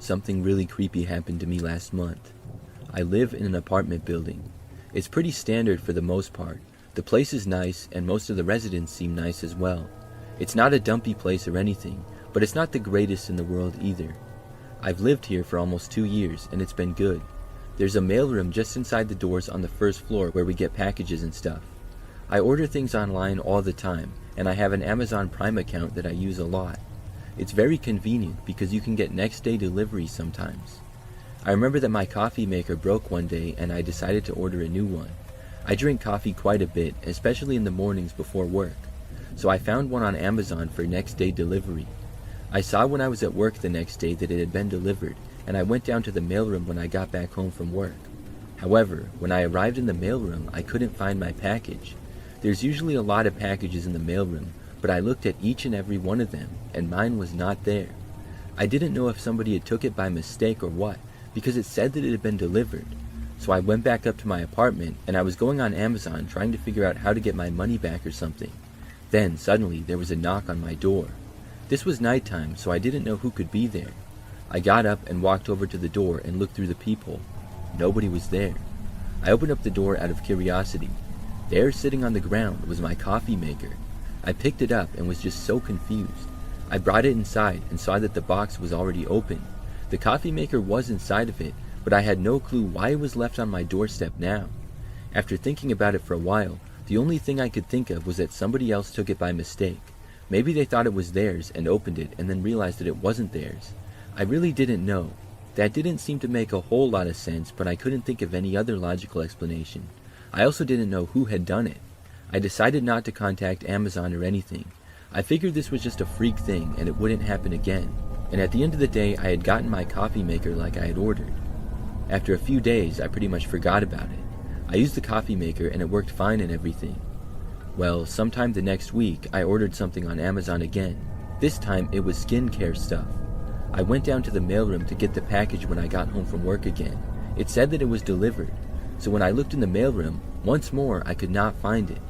Something really creepy happened to me last month. I live in an apartment building. It's pretty standard for the most part. The place is nice, and most of the residents seem nice as well. It's not a dumpy place or anything, but it's not the greatest in the world either. I've lived here for almost 2 years, and it's been good. There's a mailroom just inside the doors on the first floor where we get packages and stuff. I order things online all the time, and I have an Amazon Prime account that I use a lot. It's very convenient because you can get next day delivery sometimes. I remember that my coffee maker broke one day and I decided to order a new one. I drink coffee quite a bit, especially in the mornings before work. So I found one on Amazon for next day delivery. I saw when I was at work the next day that it had been delivered, and I went down to the mailroom when I got back home from work. However, when I arrived in the mailroom, I couldn't find my package. There's usually a lot of packages in the mailroom, but I looked at each and every one of them, and mine was not there. I didn't know if somebody had took it by mistake or what, because it said that it had been delivered. So I went back up to my apartment, and I was going on Amazon trying to figure out how to get my money back or something. Then, suddenly, there was a knock on my door. This was nighttime, so I didn't know who could be there. I got up and walked over to the door and looked through the peephole. Nobody was there. I opened up the door out of curiosity. There, sitting on the ground, was my coffee maker. I picked it up and was just so confused. I brought it inside and saw that the box was already open. The coffee maker was inside of it, but I had no clue why it was left on my doorstep now. After thinking about it for a while, the only thing I could think of was that somebody else took it by mistake. Maybe they thought it was theirs and opened it and then realized that it wasn't theirs. I really didn't know. That didn't seem to make a whole lot of sense, but I couldn't think of any other logical explanation. I also didn't know who had done it. I decided not to contact Amazon or anything. I figured this was just a freak thing and it wouldn't happen again. And at the end of the day, I had gotten my coffee maker like I had ordered. After a few days, I pretty much forgot about it. I used the coffee maker and it worked fine and everything. Well, sometime the next week, I ordered something on Amazon again. This time, it was skincare stuff. I went down to the mailroom to get the package when I got home from work again. It said that it was delivered. So when I looked in the mailroom, once more, I could not find it.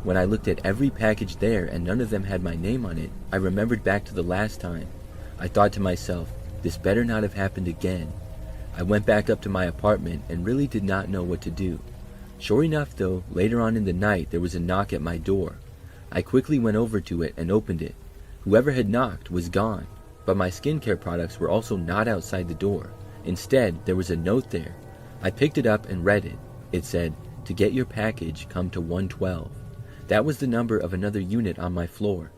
When I looked at every package there and none of them had my name on it, I remembered back to the last time. I thought to myself, this better not have happened again. I went back up to my apartment and really did not know what to do. Sure enough though, later on in the night there was a knock at my door. I quickly went over to it and opened it. Whoever had knocked was gone, but my skincare products were also not outside the door. Instead, there was a note there. I picked it up and read it. It said, "To get your package, come to 112. That was the number of another unit on my floor.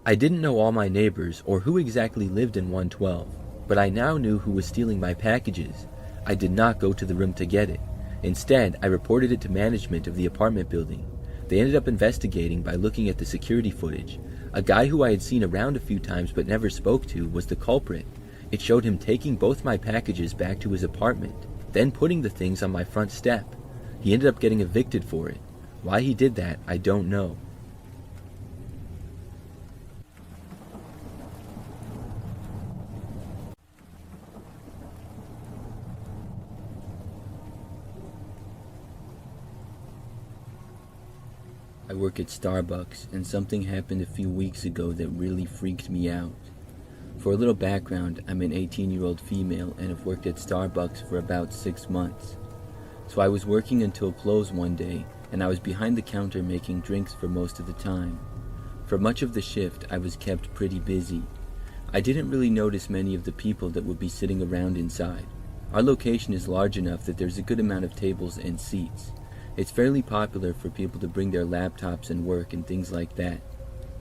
I didn't know all my neighbors or who exactly lived in 112, but I now knew who was stealing my packages. I did not go to the room to get it. Instead, I reported it to management of the apartment building. They ended up investigating by looking at the security footage. A guy who I had seen around a few times but never spoke to was the culprit. It showed him taking both my packages back to his apartment, then putting the things on my front step. He ended up getting evicted for it. Why he did that, I don't know." I work at Starbucks, and something happened a few weeks ago that really freaked me out. For a little background, I'm an 18-year-old female and have worked at Starbucks for about 6 months. So I was working until close one day, and I was behind the counter making drinks for most of the time. For much of the shift, I was kept pretty busy. I didn't really notice many of the people that would be sitting around inside. Our location is large enough that there's a good amount of tables and seats. It's fairly popular for people to bring their laptops and work and things like that.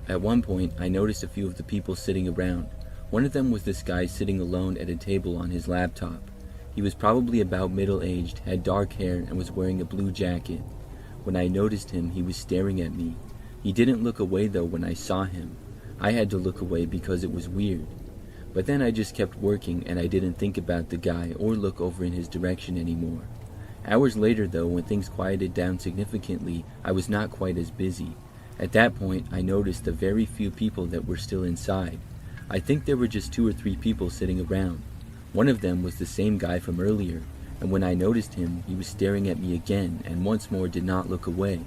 At one point, I noticed a few of the people sitting around. One of them was this guy sitting alone at a table on his laptop. He was probably about middle-aged, had dark hair, and was wearing a blue jacket. When I noticed him, he was staring at me. He didn't look away though when I saw him. I had to look away because it was weird. But then I just kept working and I didn't think about the guy or look over in his direction anymore. Hours later though, when things quieted down significantly, I was not quite as busy. At that point, I noticed the very few people that were still inside. I think there were just 2 or 3 people sitting around. One of them was the same guy from earlier, and when I noticed him, he was staring at me again and once more did not look away.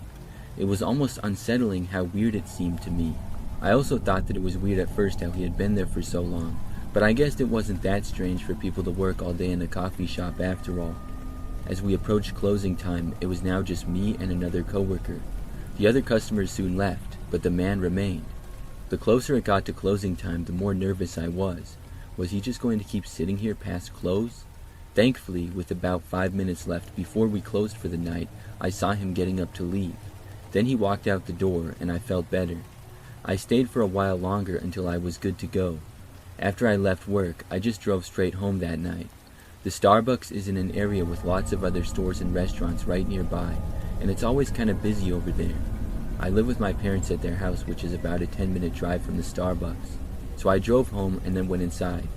It was almost unsettling how weird it seemed to me. I also thought that it was weird at first how he had been there for so long, but But I guessed it wasn't that strange for people to work all day in a coffee shop after all. As we approached closing time, it was now just me and another coworker. The other customers soon left, but the man remained. The closer it got to closing time, the more nervous I was. Was he just going to keep sitting here past close? Thankfully, with about 5 minutes left before we closed for the night, I saw him getting up to leave. Then he walked out the door, and I felt better. I stayed for a while longer until I was good to go. After I left work, I just drove straight home that night. The Starbucks is in an area with lots of other stores and restaurants right nearby, and it's always kind of busy over there. I live with my parents at their house, which is about a 10-minute drive from the Starbucks. So I drove home and then went inside.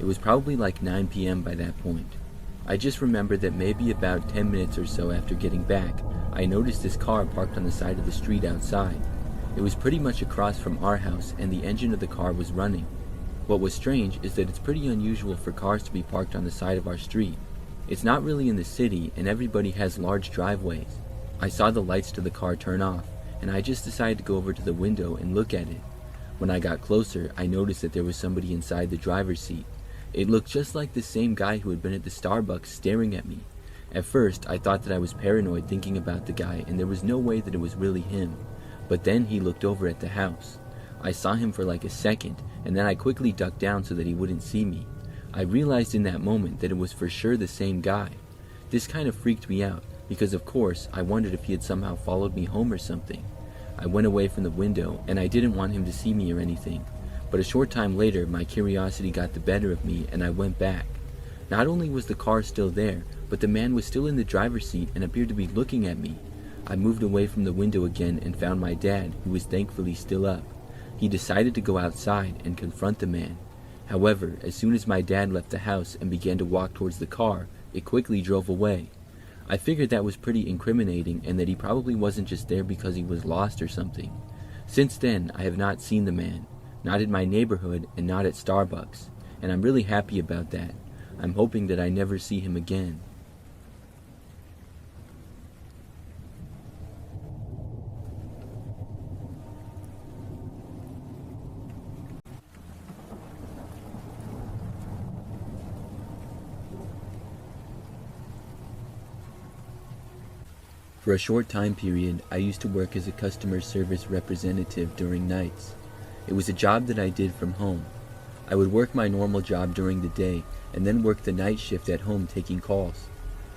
It was probably like 9 p.m. by that point. I just remember that maybe about 10 minutes or so after getting back, I noticed this car parked on the side of the street outside. It was pretty much across from our house, and the engine of the car was running. What was strange is that it's pretty unusual for cars to be parked on the side of our street. It's not really in the city, and everybody has large driveways. I saw the lights to the car turn off, and I just decided to go over to the window and look at it. When I got closer, I noticed that there was somebody inside the driver's seat. It looked just like the same guy who had been at the Starbucks staring at me. At first, I thought that I was paranoid thinking about the guy, and there was no way that it was really him. But then he looked over at the house. I saw him for like a second, and then I quickly ducked down so that he wouldn't see me. I realized in that moment that it was for sure the same guy. This kind of freaked me out, because of course I wondered if he had somehow followed me home or something. I went away from the window, and I didn't want him to see me or anything. But a short time later, my curiosity got the better of me, and I went back. Not only was the car still there, but the man was still in the driver's seat and appeared to be looking at me. I moved away from the window again and found my dad, who was thankfully still up. He decided to go outside and confront the man. However, as soon as my dad left the house and began to walk towards the car, it quickly drove away. I figured that was pretty incriminating and that he probably wasn't just there because he was lost or something. Since then, I have not seen the man, not in my neighborhood and not at Starbucks, and I'm really happy about that. I'm hoping that I never see him again. For a short time period, I used to work as a customer service representative during nights. It was a job that I did from home. I would work my normal job during the day and then work the night shift at home taking calls.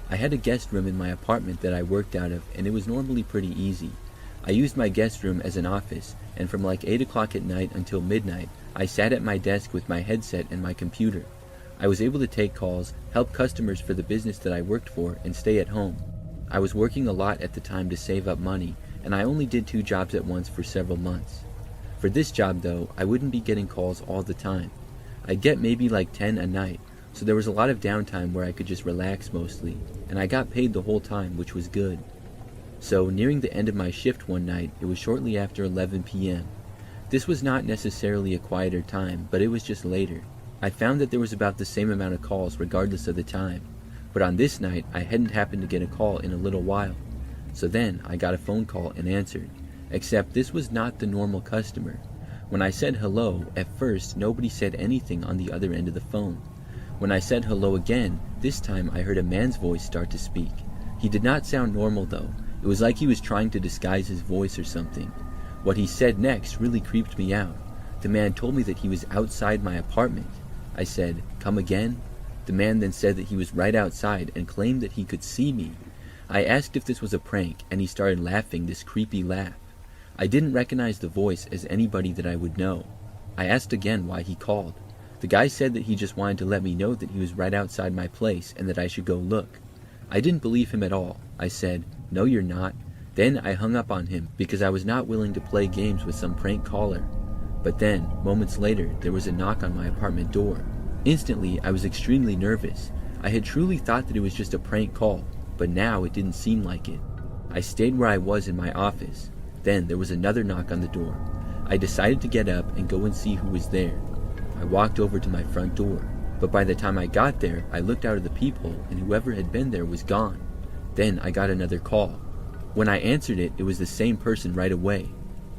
I had a guest room in my apartment that I worked out of, and it was normally pretty easy. I used my guest room as an office, and from like 8 o'clock at night until midnight, I sat at my desk with my headset and my computer. I was able to take calls, help customers for the business that I worked for, and stay at home. I was working a lot at the time to save up money, and I only did 2 jobs at once for several months. For this job though, I wouldn't be getting calls all the time. I'd get maybe like 10 a night, so there was a lot of downtime where I could just relax mostly, and I got paid the whole time, which was good. So nearing the end of my shift one night, it was shortly after 11 p.m. This was not necessarily a quieter time, but it was just later. I found that there was about the same amount of calls regardless of the time. But on this night, I hadn't happened to get a call in a little while. So then, I got a phone call and answered. Except this was not the normal customer. When I said hello, at first, nobody said anything on the other end of the phone. When I said hello again, this time I heard a man's voice start to speak. He did not sound normal though. It was like he was trying to disguise his voice or something. What he said next really creeped me out. The man told me that he was outside my apartment. I said, "Come again?" The man then said that he was right outside and claimed that he could see me. I asked if this was a prank, and he started laughing this creepy laugh. I didn't recognize the voice as anybody that I would know. I asked again why he called. The guy said that he just wanted to let me know that he was right outside my place and that I should go look. I didn't believe him at all. I said, "No, you're not." Then I hung up on him because I was not willing to play games with some prank caller. But then, moments later, there was a knock on my apartment door. Instantly, I was extremely nervous. I had truly thought that it was just a prank call, but now it didn't seem like it. I stayed where I was in my office. Then there was another knock on the door. I decided to get up and go and see who was there. I walked over to my front door, but by the time I got there, I looked out of the peephole and whoever had been there was gone. Then I got another call. When I answered it, it was the same person right away.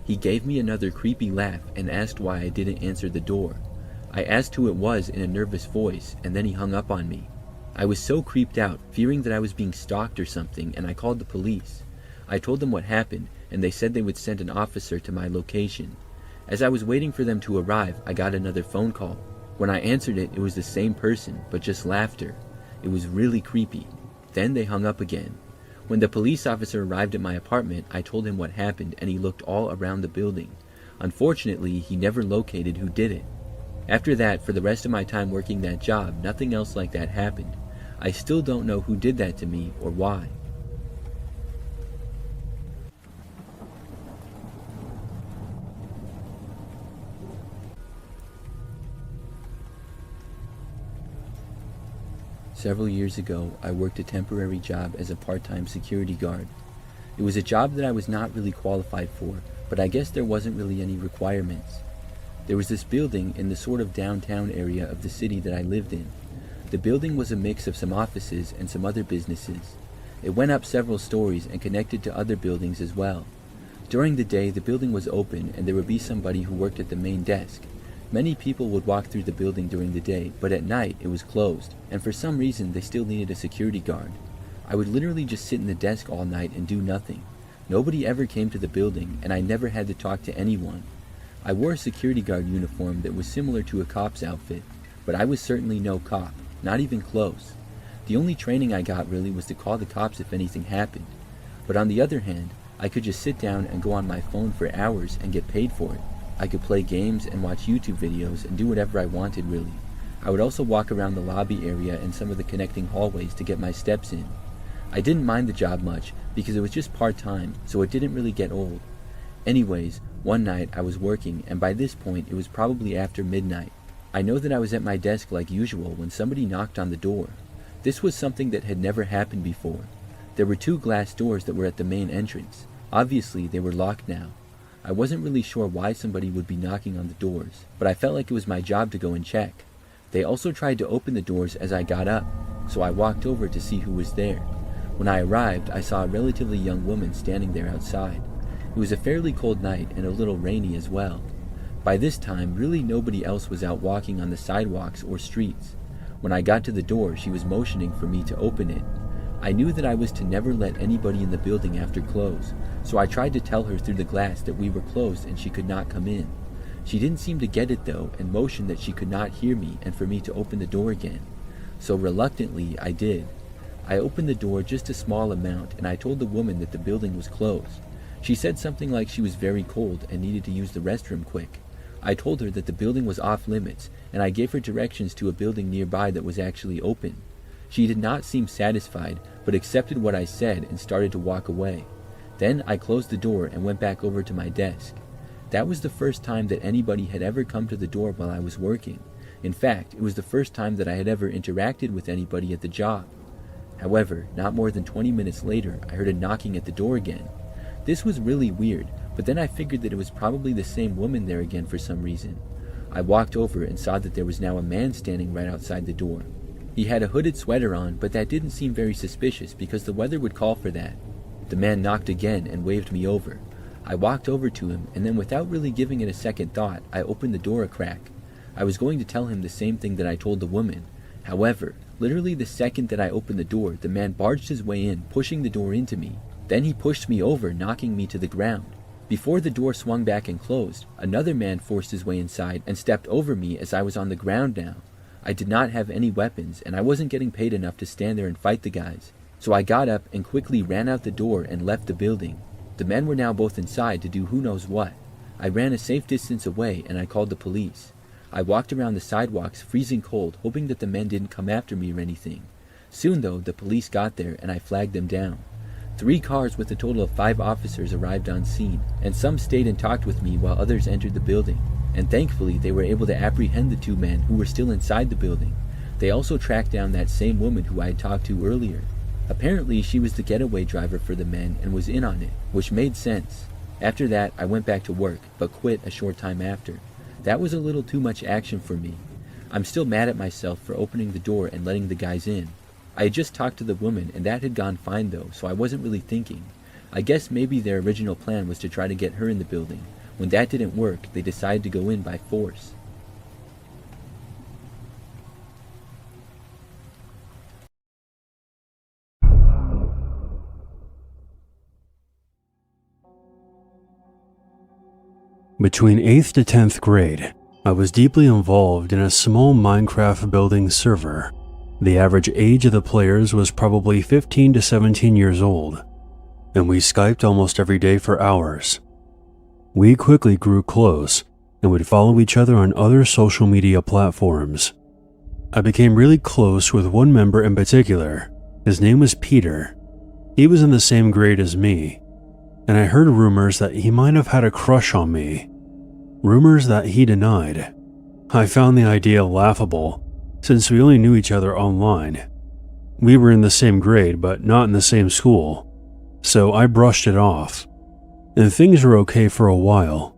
He gave me another creepy laugh and asked why I didn't answer the door. I asked who it was in a nervous voice, and then he hung up on me. I was so creeped out, fearing that I was being stalked or something, and I called the police. I told them what happened, and they said they would send an officer to my location. As I was waiting for them to arrive, I got another phone call. When I answered it, it was the same person, but just laughter. It was really creepy. Then they hung up again. When the police officer arrived at my apartment, I told him what happened, and he looked all around the building. Unfortunately, he never located who did it. After that, for the rest of my time working that job, nothing else like that happened. I still don't know who did that to me or why. Several years ago, I worked a temporary job as a part-time security guard. It was a job that I was not really qualified for, but I guess there wasn't really any requirements. There was this building in the sort of downtown area of the city that I lived in. The building was a mix of some offices and some other businesses. It went up several stories and connected to other buildings as well. During the day, the building was open and there would be somebody who worked at the main desk. Many people would walk through the building during the day, but at night it was closed, and for some reason they still needed a security guard. I would literally just sit in the desk all night and do nothing. Nobody ever came to the building, and I never had to talk to anyone. I wore a security guard uniform that was similar to a cop's outfit, but I was certainly no cop, not even close. The only training I got really was to call the cops if anything happened. But on the other hand, I could just sit down and go on my phone for hours and get paid for it. I could play games and watch YouTube videos and do whatever I wanted really. I would also walk around the lobby area and some of the connecting hallways to get my steps in. I didn't mind the job much because it was just part-time, so it didn't really get old. Anyways, one night I was working, and by this point it was probably after midnight. I know that I was at my desk like usual when somebody knocked on the door. This was something that had never happened before. There were 2 glass doors that were at the main entrance. Obviously they were locked now. I wasn't really sure why somebody would be knocking on the doors, but I felt like it was my job to go and check. They also tried to open the doors as I got up, so I walked over to see who was there. When I arrived, I saw a relatively young woman standing there outside. It was a fairly cold night and a little rainy as well. By this time, really nobody else was out walking on the sidewalks or streets. When I got to the door, she was motioning for me to open it. I knew that I was to never let anybody in the building after close, so I tried to tell her through the glass that we were closed and she could not come in. She didn't seem to get it though, and motioned that she could not hear me and for me to open the door again. So reluctantly, I did. I opened the door just a small amount, and I told the woman that the building was closed. She said something like she was very cold and needed to use the restroom quick. I told her that the building was off limits, and I gave her directions to a building nearby that was actually open. She did not seem satisfied, but accepted what I said and started to walk away. Then I closed the door and went back over to my desk. That was the first time that anybody had ever come to the door while I was working. In fact, it was the first time that I had ever interacted with anybody at the job. However, not more than 20 minutes later, I heard a knocking at the door again. This was really weird, but then I figured that it was probably the same woman there again for some reason. I walked over and saw that there was now a man standing right outside the door. He had a hooded sweater on, but that didn't seem very suspicious because the weather would call for that. The man knocked again and waved me over. I walked over to him, and then without really giving it a second thought, I opened the door a crack. I was going to tell him the same thing that I told the woman. However, literally the second that I opened the door, the man barged his way in, pushing the door into me. Then he pushed me over, knocking me to the ground. Before the door swung back and closed, another man forced his way inside and stepped over me as I was on the ground now. I did not have any weapons, and I wasn't getting paid enough to stand there and fight the guys. So I got up and quickly ran out the door and left the building. The men were now both inside to do who knows what. I ran a safe distance away and I called the police. I walked around the sidewalks freezing cold, hoping that the men didn't come after me or anything. Soon though, the police got there and I flagged them down. 3 cars with a total of 5 officers arrived on scene, and some stayed and talked with me while others entered the building. And thankfully they were able to apprehend the 2 men who were still inside the building. They also tracked down that same woman who I had talked to earlier. Apparently she was the getaway driver for the men and was in on it, which made sense. After that I went back to work, but quit a short time after. That was a little too much action for me. I'm still mad at myself for opening the door and letting the guys in. I had just talked to the woman and that had gone fine though, so I wasn't really thinking. I guess maybe their original plan was to try to get her in the building. When that didn't work, they decided to go in by force. Between 8th to 10th grade, I was deeply involved in a small Minecraft building server. The average age of the players was probably 15 to 17 years old, and we Skyped almost every day for hours. We quickly grew close and would follow each other on other social media platforms. I became really close with one member in particular. His name was Peter. He was in the same grade as me, and I heard rumors that he might have had a crush on me. Rumors that he denied. I found the idea laughable, since we only knew each other online. We were in the same grade, but not in the same school, so I brushed it off, and things were okay for a while.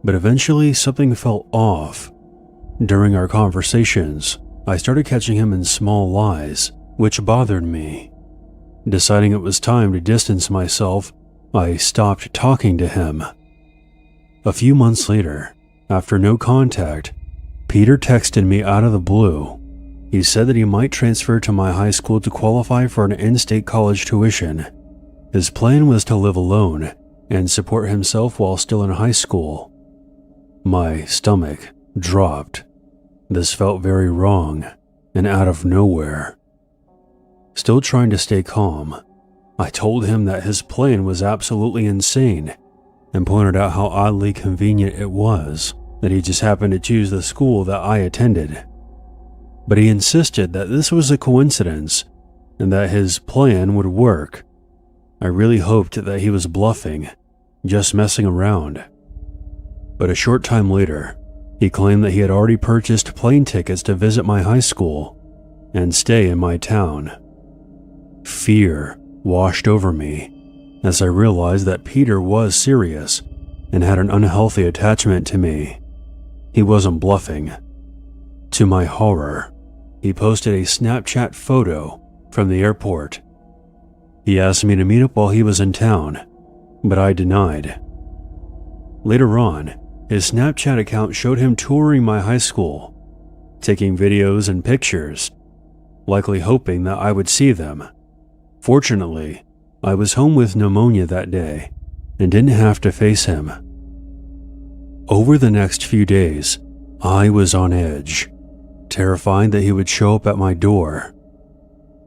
But eventually something felt off. During our conversations, I started catching him in small lies, which bothered me. Deciding it was time to distance myself, I stopped talking to him. A few months later, after no contact, Peter texted me out of the blue. He said that he might transfer to my high school to qualify for an in-state college tuition. His plan was to live alone and support himself while still in high school. My stomach dropped. This felt very wrong and out of nowhere. Still trying to stay calm, I told him that his plan was absolutely insane and pointed out how oddly convenient it was that he just happened to choose the school that I attended. But he insisted that this was a coincidence and that his plan would work. I really hoped that he was bluffing, just messing around. But a short time later, he claimed that he had already purchased plane tickets to visit my high school and stay in my town. Fear washed over me as I realized that Peter was serious and had an unhealthy attachment to me. He wasn't bluffing. To my horror, he posted a Snapchat photo from the airport. He asked me to meet up while he was in town, but I denied. Later on, his Snapchat account showed him touring my high school, taking videos and pictures, likely hoping that I would see them. Fortunately, I was home with pneumonia that day and didn't have to face him. Over the next few days, I was on edge, terrified that he would show up at my door.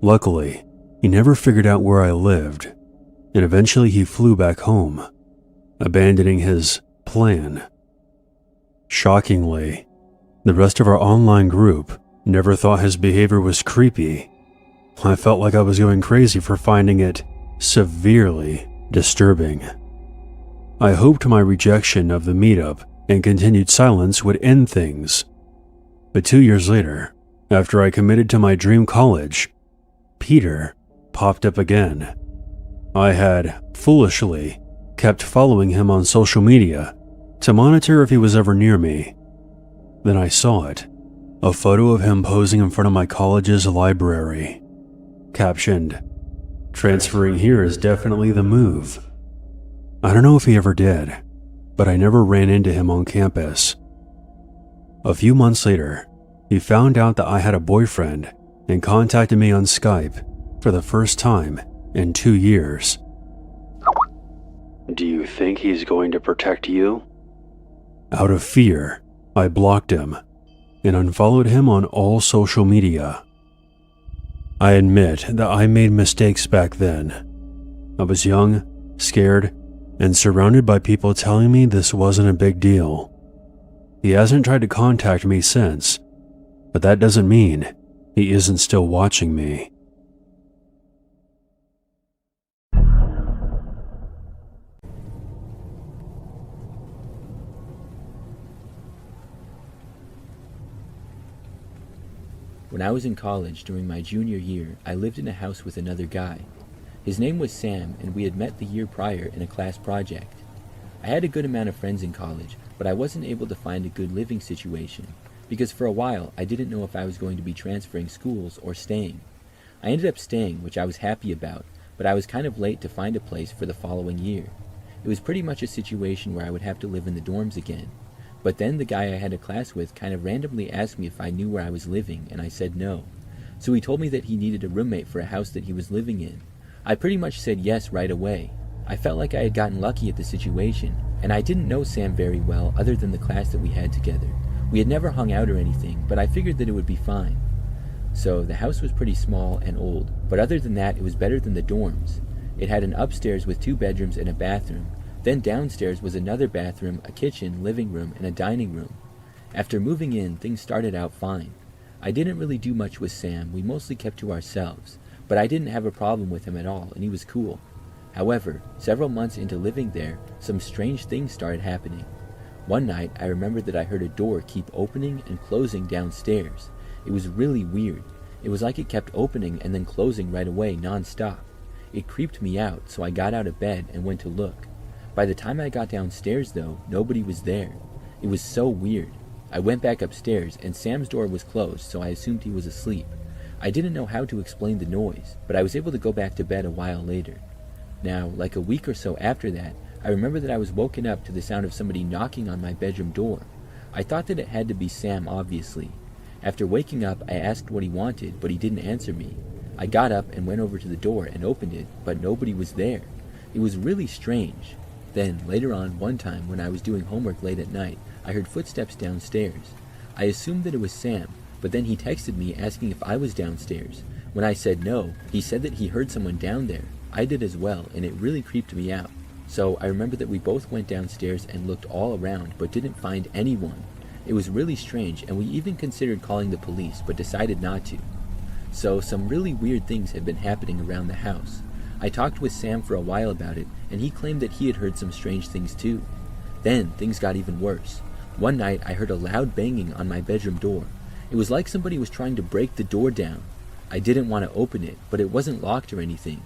Luckily, he never figured out where I lived, and eventually he flew back home, abandoning his plan. Shockingly, the rest of our online group never thought his behavior was creepy. I felt like I was going crazy for finding it severely disturbing. I hoped my rejection of the meetup and continued silence would end things. But 2 years later, after I committed to my dream college, Peter popped up again. I had, foolishly, kept following him on social media to monitor if he was ever near me. Then I saw it, a photo of him posing in front of my college's library. Captioned, "Transferring here is definitely the move." I don't know if he ever did, but I never ran into him on campus. A few months later, he found out that I had a boyfriend and contacted me on Skype for the first time in 2 years. "Do you think he's going to protect you?" Out of fear, I blocked him and unfollowed him on all social media. I admit that I made mistakes back then. I was young, scared, and surrounded by people telling me this wasn't a big deal. He hasn't tried to contact me since, but that doesn't mean he isn't still watching me. When I was in college during my junior year, I lived in a house with another guy. His name was Sam, and we had met the year prior in a class project. I had a good amount of friends in college, but I wasn't able to find a good living situation, because for a while I didn't know if I was going to be transferring schools or staying. I ended up staying, which I was happy about, but I was kind of late to find a place for the following year. It was pretty much a situation where I would have to live in the dorms again. But then the guy I had a class with kind of randomly asked me if I knew where I was living, and I said no. So he told me that he needed a roommate for a house that he was living in. I pretty much said yes right away. I felt like I had gotten lucky at the situation, And I didn't know Sam very well other than the class that we had together. We had never hung out or anything, but I figured that it would be fine. So the house was pretty small and old, but other than that it was better than the dorms. It had an upstairs with 2 bedrooms and a bathroom. Then downstairs was another bathroom, a kitchen, living room, and a dining room. After moving in, things started out fine. I didn't really do much with Sam, we mostly kept to ourselves, but I didn't have a problem with him at all, and he was cool. However, several months into living there, some strange things started happening. One night, I remembered that I heard a door keep opening and closing downstairs. It was really weird. It was like it kept opening and then closing right away, non-stop. It creeped me out, so I got out of bed and went to look. By the time I got downstairs, though, nobody was there. It was so weird. I went back upstairs, and Sam's door was closed, so I assumed he was asleep. I didn't know how to explain the noise, but I was able to go back to bed a while later. Now, like a week or so after that, I remember that I was woken up to the sound of somebody knocking on my bedroom door. I thought that it had to be Sam, obviously. After waking up, I asked what he wanted, but he didn't answer me. I got up and went over to the door and opened it, but nobody was there. It was really strange. Then, later on, one time when I was doing homework late at night, I heard footsteps downstairs. I assumed that it was Sam, but then he texted me asking if I was downstairs. When I said no, he said that he heard someone down there. I did as well, and it really creeped me out. So I remember that we both went downstairs and looked all around, but didn't find anyone. It was really strange, and we even considered calling the police, but decided not to. So some really weird things had been happening around the house. I talked with Sam for a while about it, and he claimed that he had heard some strange things too. Then things got even worse. One night I heard a loud banging on my bedroom door. It was like somebody was trying to break the door down. I didn't want to open it, but it wasn't locked or anything.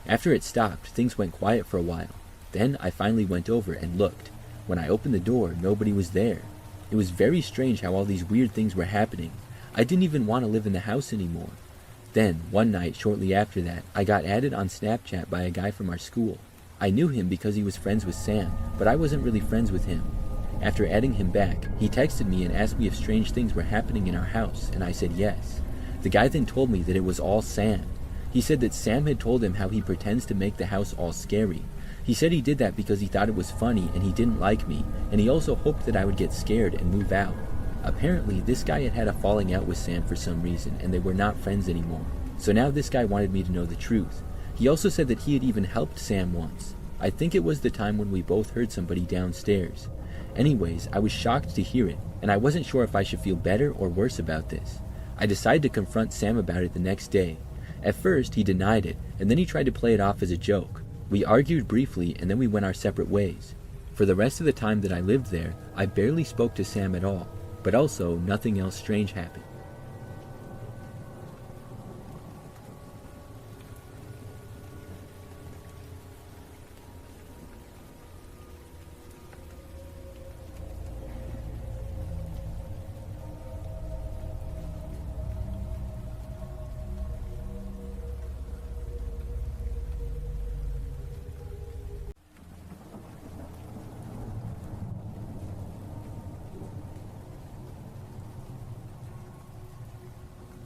After it stopped, things went quiet for a while. Then I finally went over and looked. When I opened the door, nobody was there. It was very strange how all these weird things were happening. I didn't even want to live in the house anymore. Then, one night shortly after that, I got added on Snapchat by a guy from our school. I knew him because he was friends with Sam, but I wasn't really friends with him. After adding him back, he texted me and asked me if strange things were happening in our house, and I said yes. The guy then told me that it was all Sam. He said that Sam had told him how he pretends to make the house all scary. He said he did that because he thought it was funny and he didn't like me, and he also hoped that I would get scared and move out. Apparently, this guy had had a falling out with Sam for some reason, and they were not friends anymore. So now this guy wanted me to know the truth. He also said that he had even helped Sam once. I think it was the time when we both heard somebody downstairs. Anyways, I was shocked to hear it, and I wasn't sure if I should feel better or worse about this. I decided to confront Sam about it the next day. At first, he denied it, and then he tried to play it off as a joke. We argued briefly, and then we went our separate ways. For the rest of the time that I lived there, I barely spoke to Sam at all, but also nothing else strange happened.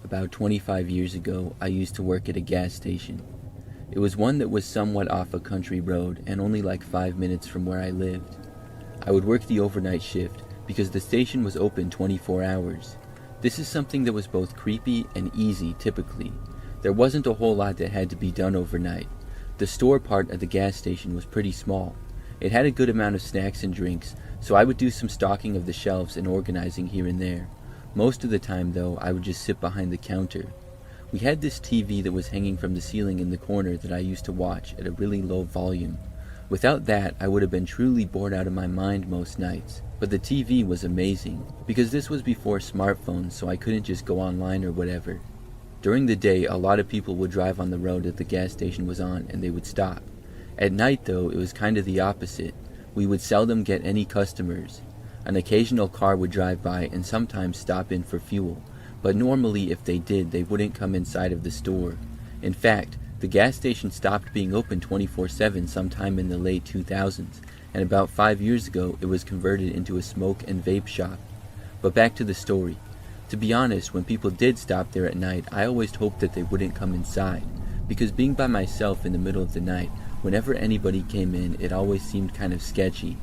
About 25 years ago, I used to work at a gas station. It was one that was somewhat off a country road and only like 5 minutes from where I lived. I would work the overnight shift because the station was open 24 hours. This is something that was both creepy and easy typically. There wasn't a whole lot that had to be done overnight. The store part of the gas station was pretty small. It had a good amount of snacks and drinks, so I would do some stocking of the shelves and organizing here and there. Most of the time, though, I would just sit behind the counter. We had this TV that was hanging from the ceiling in the corner that I used to watch at a really low volume. Without that, I would have been truly bored out of my mind most nights. But the TV was amazing, because this was before smartphones, so I couldn't just go online or whatever. During the day, a lot of people would drive on the road that the gas station was on, and they would stop. At night, though, it was kind of the opposite. We would seldom get any customers. An occasional car would drive by and sometimes stop in for fuel, but normally if they did, they wouldn't come inside of the store. In fact, the gas station stopped being open 24/7 sometime in the late 2000s, and about 5 years ago it was converted into a smoke and vape shop. But back to the story. To be honest, when people did stop there at night, I always hoped that they wouldn't come inside, because being by myself in the middle of the night, whenever anybody came in, it always seemed kind of sketchy.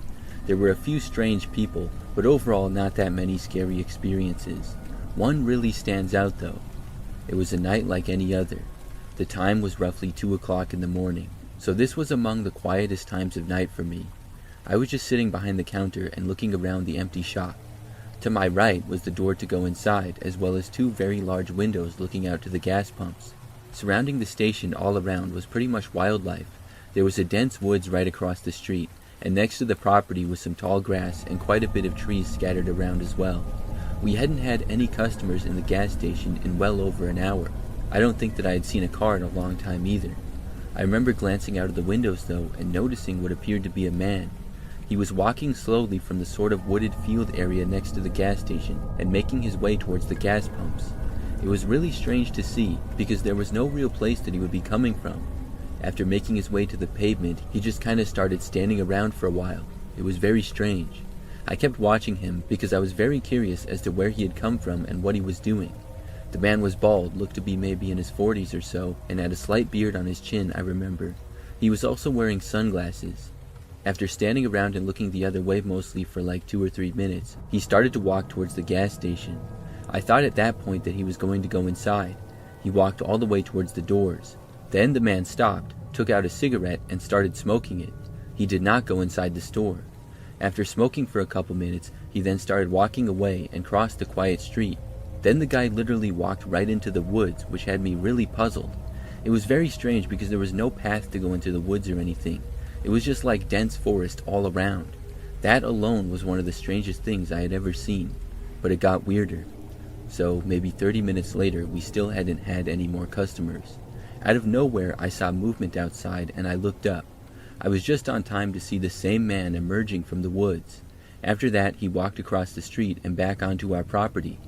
There were a few strange people, but overall not that many scary experiences. One really stands out though. It was a night like any other. The time was roughly 2 o'clock in the morning, so this was among the quietest times of night for me. I was just sitting behind the counter and looking around the empty shop. To my right was the door to go inside, as well as 2 very large windows looking out to the gas pumps. Surrounding the station all around was pretty much wildlife. There was a dense woods right across the street, and next to the property was some tall grass and quite a bit of trees scattered around as well. We hadn't had any customers in the gas station in well over an hour. I don't think that I had seen a car in a long time either. I remember glancing out of the windows though and noticing what appeared to be a man. He was walking slowly from the sort of wooded field area next to the gas station and making his way towards the gas pumps. It was really strange to see because there was no real place that he would be coming from. After making his way to the pavement, he just kind of started standing around for a while. It was very strange. I kept watching him because I was very curious as to where he had come from and what he was doing. The man was bald, looked to be maybe in his 40s or so, and had a slight beard on his chin, I remember. He was also wearing sunglasses. After standing around and looking the other way mostly for like 2 or 3 minutes, he started to walk towards the gas station. I thought at that point that he was going to go inside. He walked all the way towards the doors. Then the man stopped, took out a cigarette, and started smoking it. He did not go inside the store. After smoking for a couple minutes, he then started walking away and crossed the quiet street. Then the guy literally walked right into the woods, which had me really puzzled. It was very strange because there was no path to go into the woods or anything. It was just like dense forest all around. That alone was one of the strangest things I had ever seen. But it got weirder. So maybe 30 minutes later, we still hadn't had any more customers. Out of nowhere, I saw movement outside and I looked up. I was just on time to see the same man emerging from the woods. After that, he walked across the street and back onto our property.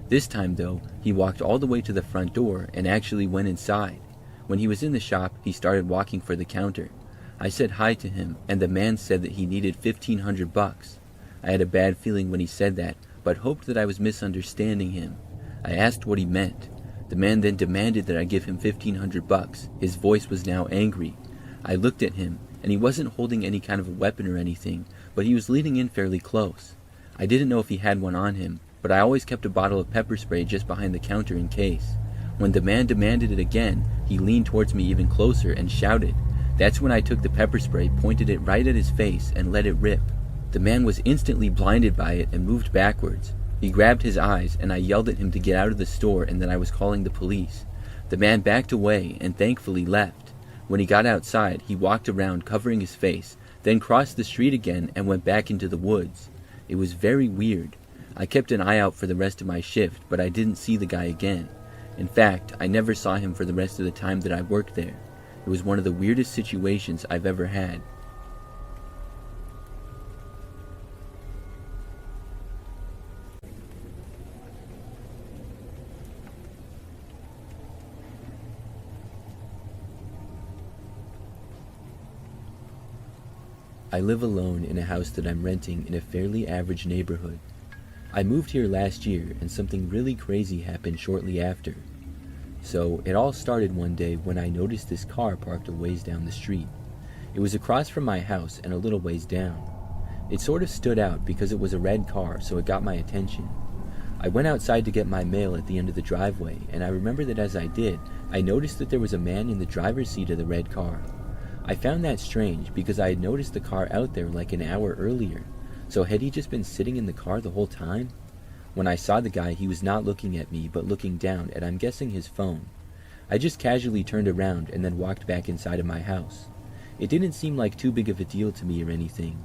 This time though, he walked all the way to the front door and actually went inside. When he was in the shop, he started walking for the counter. I said hi to him, and the man said that he needed $1,500. I had a bad feeling when he said that, but hoped that I was misunderstanding him. I asked what he meant. The man then demanded that I give him $1,500. His voice was now angry. I looked at him, and he wasn't holding any kind of a weapon or anything, but he was leaning in fairly close. I didn't know if he had one on him, but I always kept a bottle of pepper spray just behind the counter in case. When the man demanded it again, he leaned towards me even closer and shouted. That's when I took the pepper spray, pointed it right at his face, and let it rip. The man was instantly blinded by it and moved backwards. He grabbed his eyes, and I yelled at him to get out of the store and that I was calling the police. The man backed away and thankfully left. When he got outside, he walked around covering his face, then crossed the street again and went back into the woods. It was very weird. I kept an eye out for the rest of my shift, but I didn't see the guy again. In fact, I never saw him for the rest of the time that I worked there. It was one of the weirdest situations I've ever had. I live alone in a house that I'm renting in a fairly average neighborhood. I moved here last year and something really crazy happened shortly after. So it all started one day when I noticed this car parked a ways down the street. It was across from my house and a little ways down. It sort of stood out because it was a red car, so it got my attention. I went outside to get my mail at the end of the driveway, and I remember that as I did, I noticed that there was a man in the driver's seat of the red car. I found that strange because I had noticed the car out there like an hour earlier. So had he just been sitting in the car the whole time? When I saw the guy, he was not looking at me, but looking down at, I'm guessing, his phone. I just casually turned around and then walked back inside of my house. It didn't seem like too big of a deal to me or anything.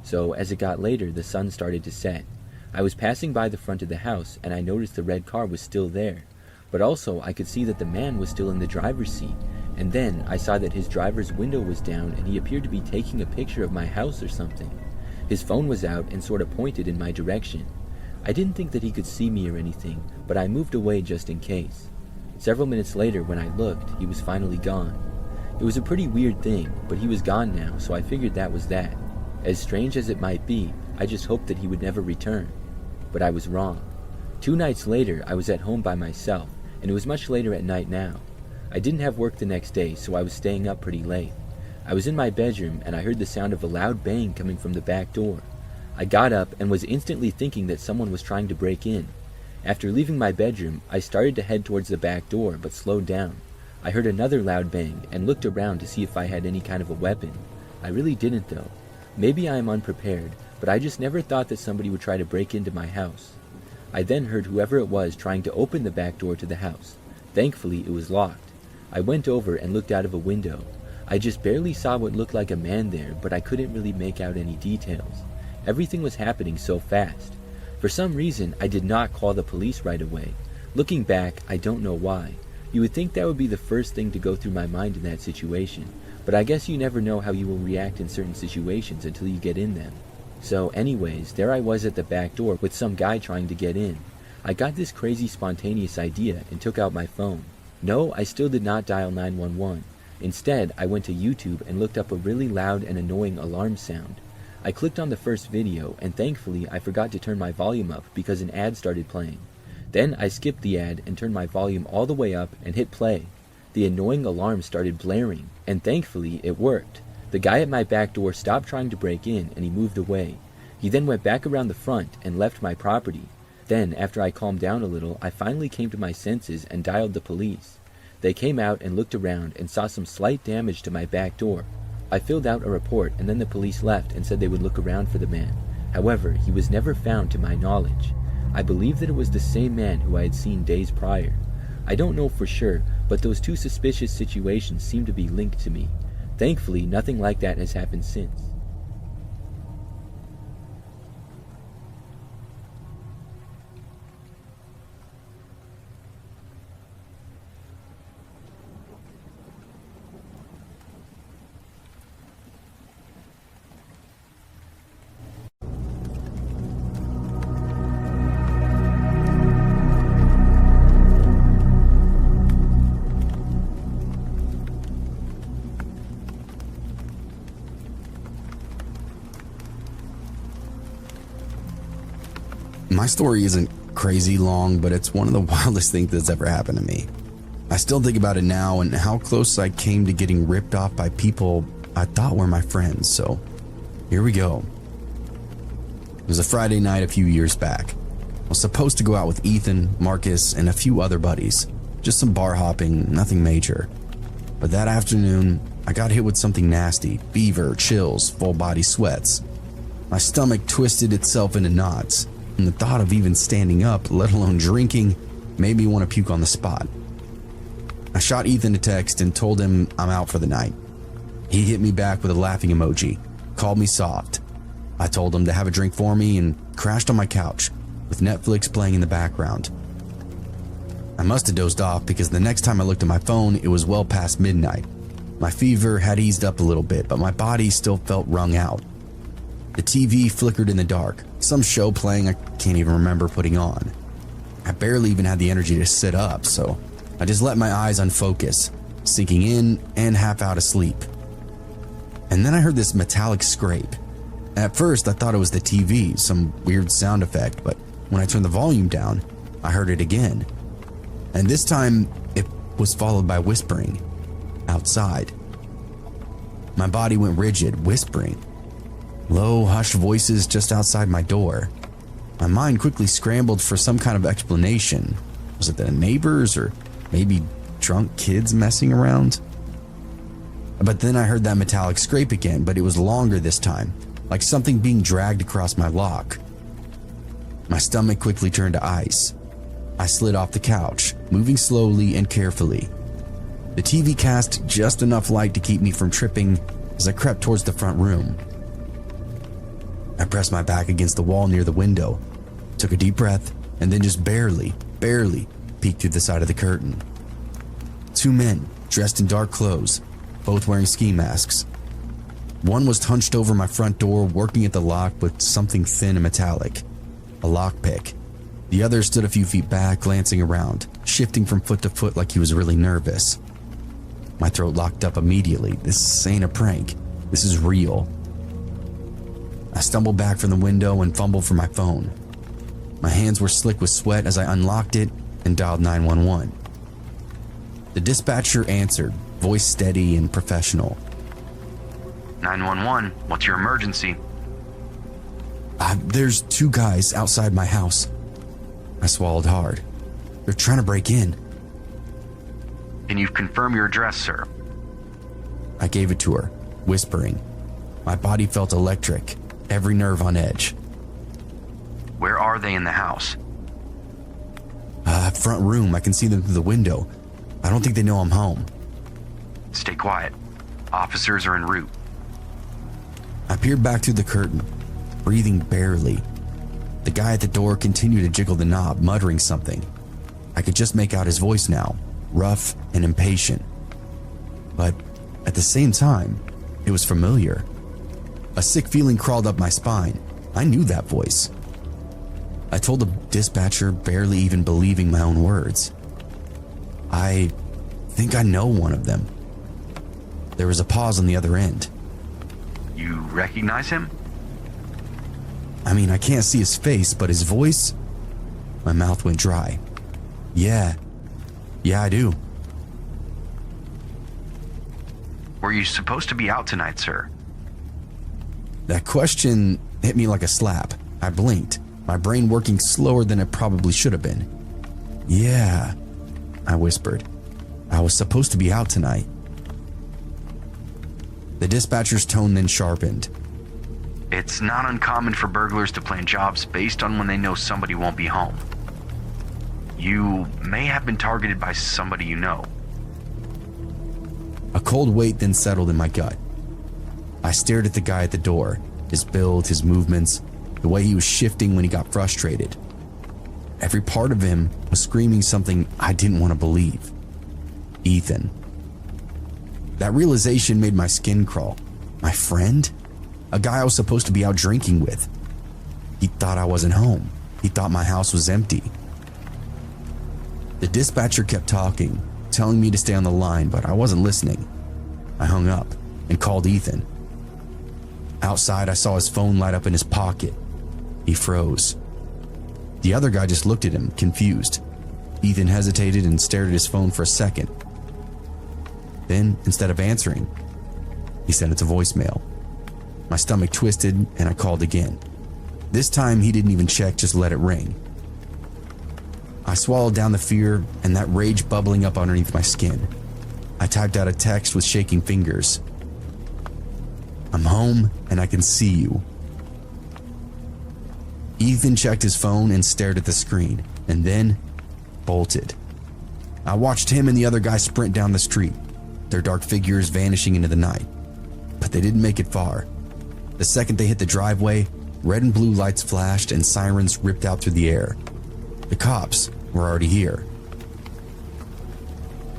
So as it got later, the sun started to set. I was passing by the front of the house and I noticed the red car was still there. But also I could see that the man was still in the driver's seat. And then I saw that his driver's window was down and he appeared to be taking a picture of my house or something. His phone was out and sort of pointed in my direction. I didn't think that he could see me or anything, but I moved away just in case. Several minutes later, when I looked, he was finally gone. It was a pretty weird thing, but he was gone now, so I figured that was that. As strange as it might be, I just hoped that he would never return. But I was wrong. 2 nights later, I was at home by myself, and it was much later at night now. I didn't have work the next day, so I was staying up pretty late. I was in my bedroom and I heard the sound of a loud bang coming from the back door. I got up and was instantly thinking that someone was trying to break in. After leaving my bedroom, I started to head towards the back door but slowed down. I heard another loud bang and looked around to see if I had any kind of a weapon. I really didn't though. Maybe I am unprepared, but I just never thought that somebody would try to break into my house. I then heard whoever it was trying to open the back door to the house. Thankfully, it was locked. I went over and looked out of a window. I just barely saw what looked like a man there, but I couldn't really make out any details. Everything was happening so fast. For some reason, I did not call the police right away. Looking back, I don't know why. You would think that would be the first thing to go through my mind in that situation, but I guess you never know how you will react in certain situations until you get in them. So anyways, there I was at the back door with some guy trying to get in. I got this crazy spontaneous idea and took out my phone. No, I still did not dial 911. Instead, I went to YouTube and looked up a really loud and annoying alarm sound. I clicked on the first video, and thankfully I forgot to turn my volume up because an ad started playing. Then I skipped the ad and turned my volume all the way up and hit play. The annoying alarm started blaring, and thankfully it worked. The guy at my back door stopped trying to break in and he moved away. He then went back around the front and left my property. Then, after I calmed down a little, I finally came to my senses and dialed the police. They came out and looked around and saw some slight damage to my back door. I filled out a report and then the police left and said they would look around for the man. However, he was never found to my knowledge. I believe that it was the same man who I had seen days prior. I don't know for sure, but those two suspicious situations seem to be linked to me. Thankfully, nothing like that has happened since. My story isn't crazy long, but it's one of the wildest things that's ever happened to me. I still think about it now and how close I came to getting ripped off by people I thought were my friends, so here we go. It was a Friday night a few years back. I was supposed to go out with Ethan, Marcus, and a few other buddies. Just some bar hopping, nothing major. But that afternoon, I got hit with something nasty, fever, chills, full body sweats. My stomach twisted itself into knots, and the thought of even standing up, let alone drinking, made me want to puke on the spot. I shot Ethan a text and told him I'm out for the night. He hit me back with a laughing emoji, called me soft. I told him to have a drink for me and crashed on my couch, with Netflix playing in the background. I must have dozed off because the next time I looked at my phone, it was well past midnight. My fever had eased up a little bit, but my body still felt wrung out. The TV flickered in the dark, some show playing I can't even remember putting on. I barely even had the energy to sit up, so I just let my eyes unfocus, sinking in and half out of sleep. And then I heard this metallic scrape. At first, I thought it was the TV, some weird sound effect, but when I turned the volume down, I heard it again. And this time, it was followed by whispering outside. My body went rigid, whispering. Low, hushed voices just outside my door. My mind quickly scrambled for some kind of explanation. Was it the neighbors or maybe drunk kids messing around? But then I heard that metallic scrape again, but it was longer this time, like something being dragged across my lock. My stomach quickly turned to ice. I slid off the couch, moving slowly and carefully. The TV cast just enough light to keep me from tripping as I crept towards the front room. I pressed my back against the wall near the window, took a deep breath, and then just barely peeked through the side of the curtain. Two men, dressed in dark clothes, both wearing ski masks. One was hunched over my front door, working at the lock with something thin and metallic, a lockpick. The other stood a few feet back, glancing around, shifting from foot to foot like he was really nervous. My throat locked up immediately. This ain't a prank. This is real. I stumbled back from the window and fumbled for my phone. My hands were slick with sweat as I unlocked it and dialed 911. The dispatcher answered, voice steady and professional. 911, what's your emergency? There's two guys outside my house. I swallowed hard. They're trying to break in. Can you confirm your address, sir? I gave it to her, whispering. My body felt electric, every nerve on edge. Where are they in the house? Front room, I can see them through the window. I don't think they know I'm home. Stay quiet. Officers are en route. I peered back through the curtain, breathing barely. The guy at the door continued to jiggle the knob, muttering something. I could just make out his voice now, rough and impatient. But at the same time, it was familiar. A sick feeling crawled up my spine. I knew that voice. I told the dispatcher, barely even believing my own words. I think I know one of them. There was a pause on the other end. You recognize him? I mean, I can't see his face, but his voice... My mouth went dry. Yeah, I do. Were you supposed to be out tonight, sir? That question hit me like a slap. I blinked, my brain working slower than it probably should have been. Yeah, I whispered. I was supposed to be out tonight. The dispatcher's tone then sharpened. It's not uncommon for burglars to plan jobs based on when they know somebody won't be home. You may have been targeted by somebody you know. A cold weight then settled in my gut. I stared at the guy at the door, his build, his movements, the way he was shifting when he got frustrated. Every part of him was screaming something I didn't want to believe. Ethan. That realization made my skin crawl. My friend? A guy I was supposed to be out drinking with. He thought I wasn't home. He thought my house was empty. The dispatcher kept talking, telling me to stay on the line, but I wasn't listening. I hung up and called Ethan. Outside, I saw his phone light up in his pocket. He froze. The other guy just looked at him, confused. Ethan hesitated and stared at his phone for a second. Then, instead of answering, he sent it to voicemail. My stomach twisted and I called again. This time he didn't even check, just let it ring. I swallowed down the fear and that rage bubbling up underneath my skin. I typed out a text with shaking fingers. I'm home and I can see you. Ethan checked his phone and stared at the screen, and then bolted. I watched him and the other guy sprint down the street, their dark figures vanishing into the night. But they didn't make it far. The second they hit the driveway, red and blue lights flashed and sirens ripped out through the air. The cops were already here.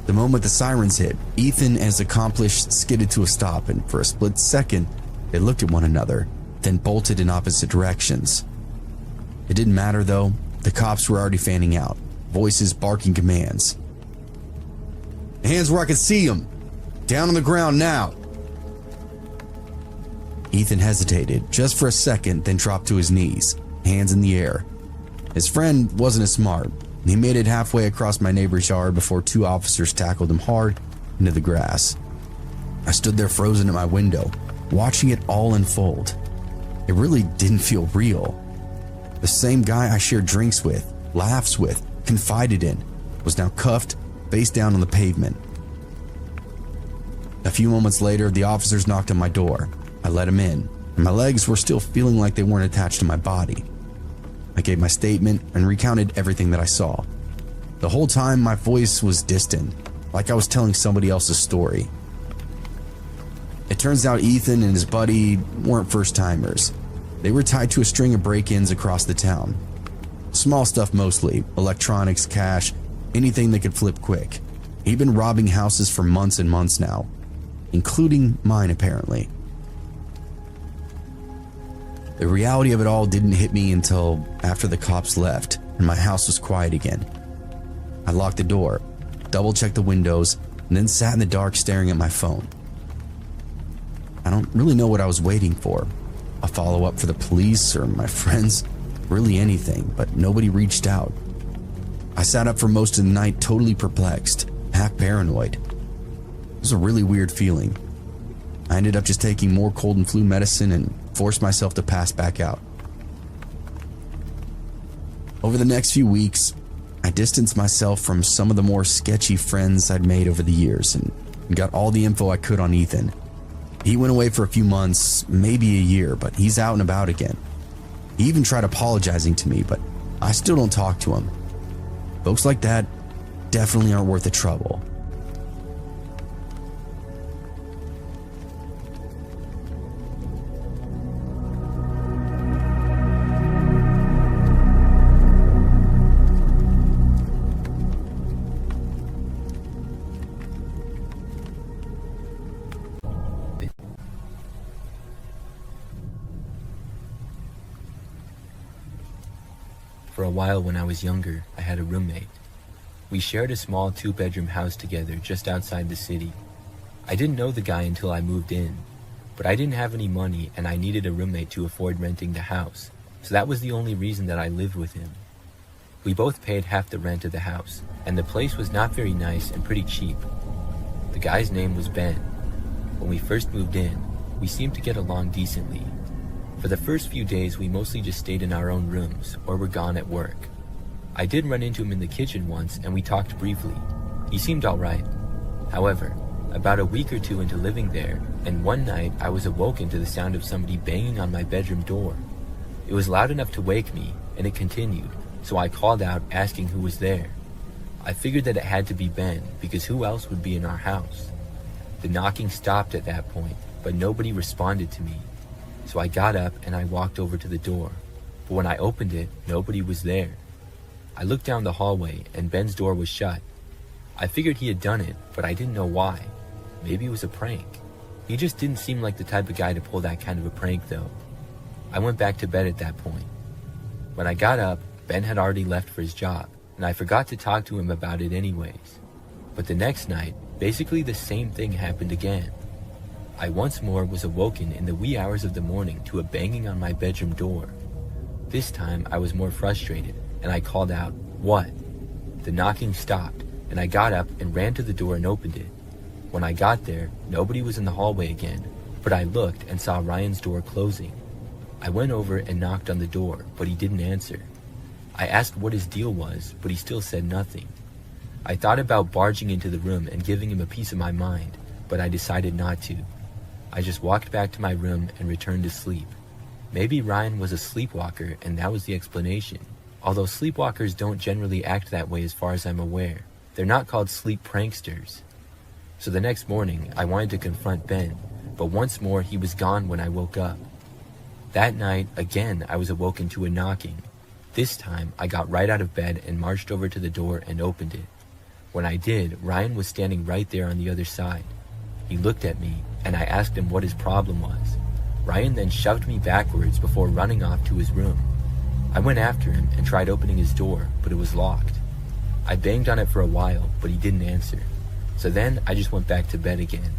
The moment the sirens hit, Ethan and his accomplice skidded to a stop, and for a split second, they looked at one another, then bolted in opposite directions. It didn't matter though, the cops were already fanning out, voices barking commands. Hands where I can see them! Down on the ground now! Ethan hesitated just for a second, then dropped to his knees, hands in the air. His friend wasn't as smart. He made it halfway across my neighbor's yard before two officers tackled him hard into the grass. I stood there frozen at my window, watching it all unfold. It really didn't feel real. The same guy I shared drinks with, laughs with, confided in, was now cuffed, face down on the pavement. A few moments later, the officers knocked on my door. I let him in, and my legs were still feeling like they weren't attached to my body. I gave my statement and recounted everything that I saw. The whole time, my voice was distant, like I was telling somebody else's story. It turns out Ethan and his buddy weren't first-timers. They were tied to a string of break-ins across the town. Small stuff mostly, electronics, cash, anything that could flip quick. He'd been robbing houses for months and months now, including mine apparently. The reality of it all didn't hit me until after the cops left and my house was quiet again. I locked the door, double-checked the windows, and then sat in the dark staring at my phone. I don't really know what I was waiting for. A follow-up for the police or my friends, really anything, but nobody reached out. I sat up for most of the night totally perplexed, half paranoid. It was a really weird feeling. I ended up just taking more cold and flu medicine and forced myself to pass back out. Over the next few weeks, I distanced myself from some of the more sketchy friends I'd made over the years and got all the info I could on Ethan. He went away for a few months, maybe a year, but he's out and about again. He even tried apologizing to me, but I still don't talk to him. Folks like that definitely aren't worth the trouble. For a while when I was younger, I had a roommate. We shared a small 2-bedroom house together just outside the city. I didn't know the guy until I moved in, but I didn't have any money and I needed a roommate to afford renting the house, so that was the only reason that I lived with him. We both paid half the rent of the house, and the place was not very nice and pretty cheap. The guy's name was Ben. When we first moved in, we seemed to get along decently. For the first few days, we mostly just stayed in our own rooms or were gone at work. I did run into him in the kitchen once and we talked briefly. He seemed alright. However, about a week or two into living there, and one night I was awoken to the sound of somebody banging on my bedroom door. It was loud enough to wake me, and it continued, so I called out asking who was there. I figured that it had to be Ben, because who else would be in our house? The knocking stopped at that point, but nobody responded to me. So I got up and I walked over to the door, but when I opened it, nobody was there. I looked down the hallway and Ben's door was shut. I figured he had done it, but I didn't know why. Maybe it was a prank. He just didn't seem like the type of guy to pull that kind of a prank though. I went back to bed at that point. When I got up, Ben had already left for his job, and I forgot to talk to him about it anyways. But the next night, basically the same thing happened again. I once more was awoken in the wee hours of the morning to a banging on my bedroom door. This time I was more frustrated and I called out, "What?" The knocking stopped and I got up and ran to the door and opened it. When I got there, nobody was in the hallway again, but I looked and saw Ryan's door closing. I went over and knocked on the door, but he didn't answer. I asked what his deal was, but he still said nothing. I thought about barging into the room and giving him a piece of my mind, but I decided not to. I just walked back to my room and returned to sleep. Maybe Ryan was a sleepwalker and that was the explanation. Although sleepwalkers don't generally act that way as far as I'm aware. They're not called sleep pranksters. So the next morning, I wanted to confront Ben, but once more he was gone when I woke up. That night, again, I was awoken to a knocking. This time, I got right out of bed and marched over to the door and opened it. When I did, Ryan was standing right there on the other side. He looked at me, and I asked him what his problem was. Ryan then shoved me backwards before running off to his room. I went after him and tried opening his door, but it was locked. I banged on it for a while, but he didn't answer. So then I just went back to bed again.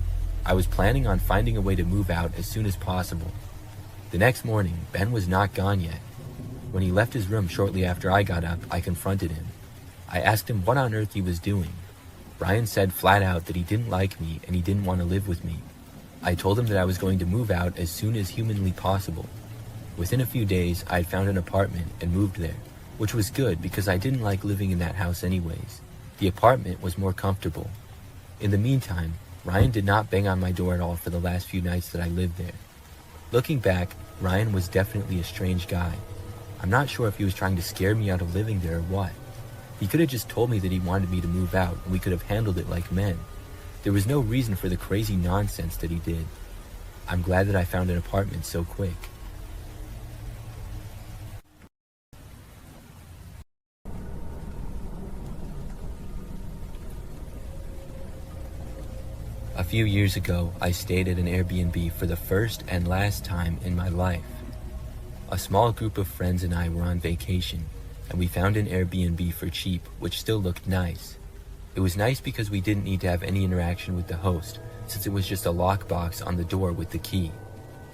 I was planning on finding a way to move out as soon as possible. The next morning, Ben was not gone yet. When he left his room shortly after I got up, I confronted him. I asked him what on earth he was doing. Ryan said flat out that he didn't like me and he didn't want to live with me. I told him that I was going to move out as soon as humanly possible. Within a few days, I had found an apartment and moved there, which was good because I didn't like living in that house anyways. The apartment was more comfortable. In the meantime, Ryan did not bang on my door at all for the last few nights that I lived there. Looking back, Ryan was definitely a strange guy. I'm not sure if he was trying to scare me out of living there or what. He could have just told me that he wanted me to move out and we could have handled it like men. There was no reason for the crazy nonsense that he did. I'm glad that I found an apartment so quick. A few years ago, I stayed at an Airbnb for the first and last time in my life. A small group of friends and I were on vacation, and we found an Airbnb for cheap, which still looked nice. It was nice because we didn't need to have any interaction with the host, since it was just a lockbox on the door with the key.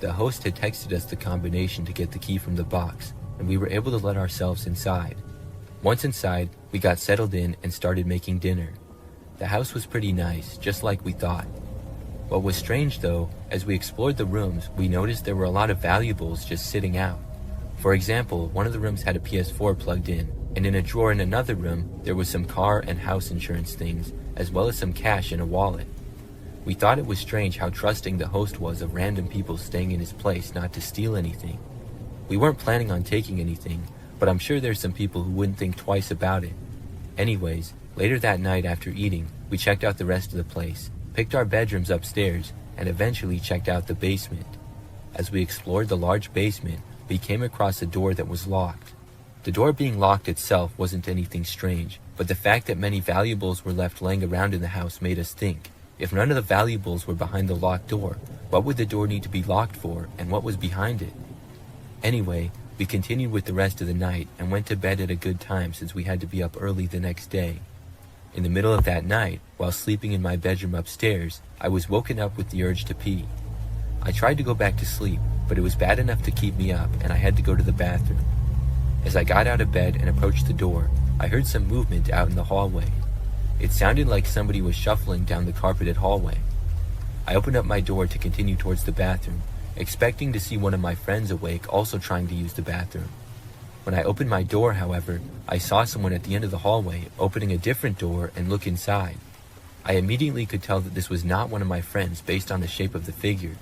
The host had texted us the combination to get the key from the box, and we were able to let ourselves inside. Once inside, we got settled in and started making dinner. The house was pretty nice, just like we thought. What was strange though, as we explored the rooms, we noticed there were a lot of valuables just sitting out. For example, one of the rooms had a PS4 plugged in, and in a drawer in another room, there was some car and house insurance things, as well as some cash in a wallet. We thought it was strange how trusting the host was of random people staying in his place not to steal anything. We weren't planning on taking anything, but I'm sure there's some people who wouldn't think twice about it. Anyways, later that night after eating, we checked out the rest of the place, picked our bedrooms upstairs, and eventually checked out the basement. As we explored the large basement, we came across a door that was locked. The door being locked itself wasn't anything strange, but the fact that many valuables were left laying around in the house made us think, if none of the valuables were behind the locked door, what would the door need to be locked for, and what was behind it? Anyway, we continued with the rest of the night and went to bed at a good time since we had to be up early the next day. In the middle of that night, while sleeping in my bedroom upstairs, I was woken up with the urge to pee. I tried to go back to sleep, but it was bad enough to keep me up and I had to go to the bathroom. As I got out of bed and approached the door, I heard some movement out in the hallway. It sounded like somebody was shuffling down the carpeted hallway. I opened up my door to continue towards the bathroom, expecting to see one of my friends awake also trying to use the bathroom. When I opened my door, however, I saw someone at the end of the hallway opening a different door and look inside. I immediately could tell that this was not one of my friends based on the shape of the figure.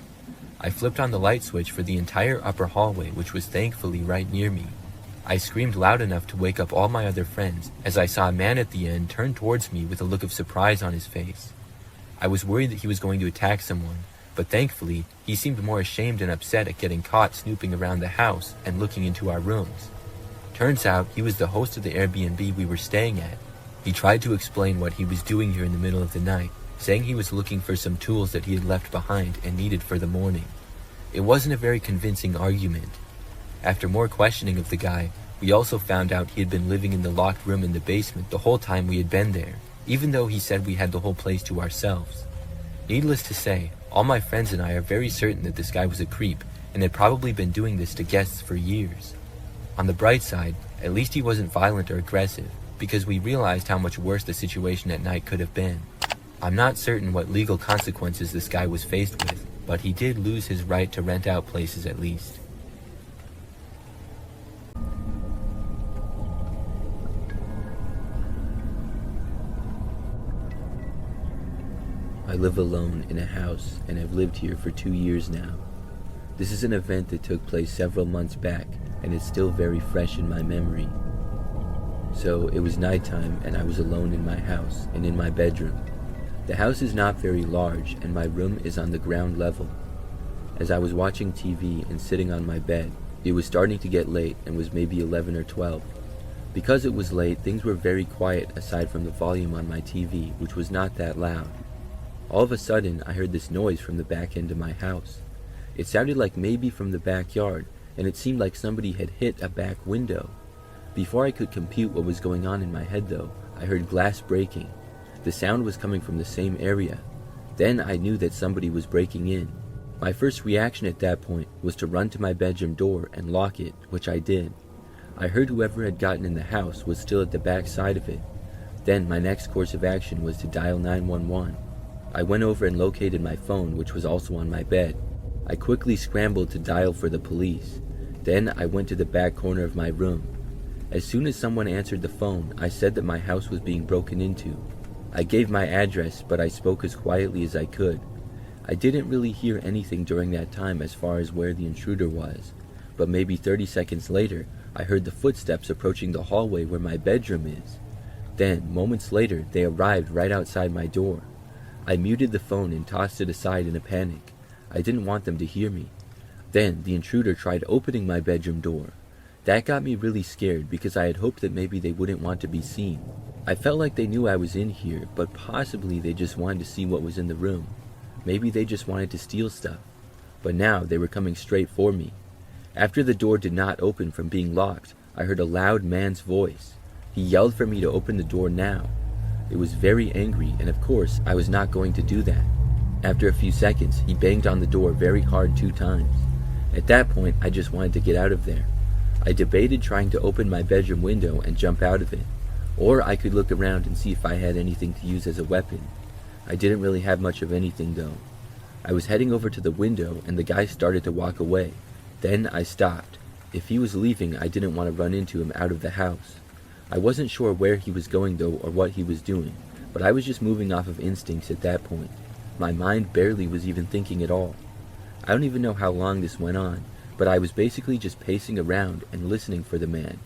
I flipped on the light switch for the entire upper hallway, which was thankfully right near me. I screamed loud enough to wake up all my other friends as I saw a man at the end turn towards me with a look of surprise on his face. I was worried that he was going to attack someone, but thankfully, he seemed more ashamed and upset at getting caught snooping around the house and looking into our rooms. Turns out, he was the host of the Airbnb we were staying at. He tried to explain what he was doing here in the middle of the night, saying he was looking for some tools that he had left behind and needed for the morning. It wasn't a very convincing argument. After more questioning of the guy, we also found out he had been living in the locked room in the basement the whole time we had been there, even though he said we had the whole place to ourselves. Needless to say, all my friends and I are very certain that this guy was a creep and had probably been doing this to guests for years. On the bright side, at least he wasn't violent or aggressive, because we realized how much worse the situation at night could have been. I'm not certain what legal consequences this guy was faced with, but he did lose his right to rent out places at least. I live alone in a house and have lived here for 2 years now. This is an event that took place several months back and is still very fresh in my memory. So it was nighttime and I was alone in my house and in my bedroom. The house is not very large and my room is on the ground level. As I was watching TV and sitting on my bed, it was starting to get late and was maybe 11 or 12. Because it was late, things were very quiet aside from the volume on my TV, which was not that loud. All of a sudden, I heard this noise from the back end of my house. It sounded like maybe from the backyard, and it seemed like somebody had hit a back window. Before I could compute what was going on in my head though, I heard glass breaking. The sound was coming from the same area. Then I knew that somebody was breaking in. My first reaction at that point was to run to my bedroom door and lock it, which I did. I heard whoever had gotten in the house was still at the back side of it. Then my next course of action was to dial 911. I went over and located my phone, which was also on my bed. I quickly scrambled to dial for the police. Then I went to the back corner of my room. As soon as someone answered the phone, I said that my house was being broken into. I gave my address, but I spoke as quietly as I could. I didn't really hear anything during that time as far as where the intruder was, but maybe 30 seconds later, I heard the footsteps approaching the hallway where my bedroom is. Then, moments later, they arrived right outside my door. I muted the phone and tossed it aside in a panic. I didn't want them to hear me. Then, the intruder tried opening my bedroom door. That got me really scared because I had hoped that maybe they wouldn't want to be seen. I felt like they knew I was in here, but possibly they just wanted to see what was in the room. Maybe they just wanted to steal stuff. But now they were coming straight for me. After the door did not open from being locked, I heard a loud man's voice. He yelled for me to open the door now. It was very angry, and of course, I was not going to do that. After a few seconds, he banged on the door very hard 2 times. At that point, I just wanted to get out of there. I debated trying to open my bedroom window and jump out of it, or I could look around and see if I had anything to use as a weapon. I didn't really have much of anything though. I was heading over to the window and the guy started to walk away. Then I stopped. If he was leaving, I didn't want to run into him out of the house. I wasn't sure where he was going though or what he was doing, but I was just moving off of instincts at that point. My mind barely was even thinking at all. I don't even know how long this went on, but I was basically just pacing around and listening for the man.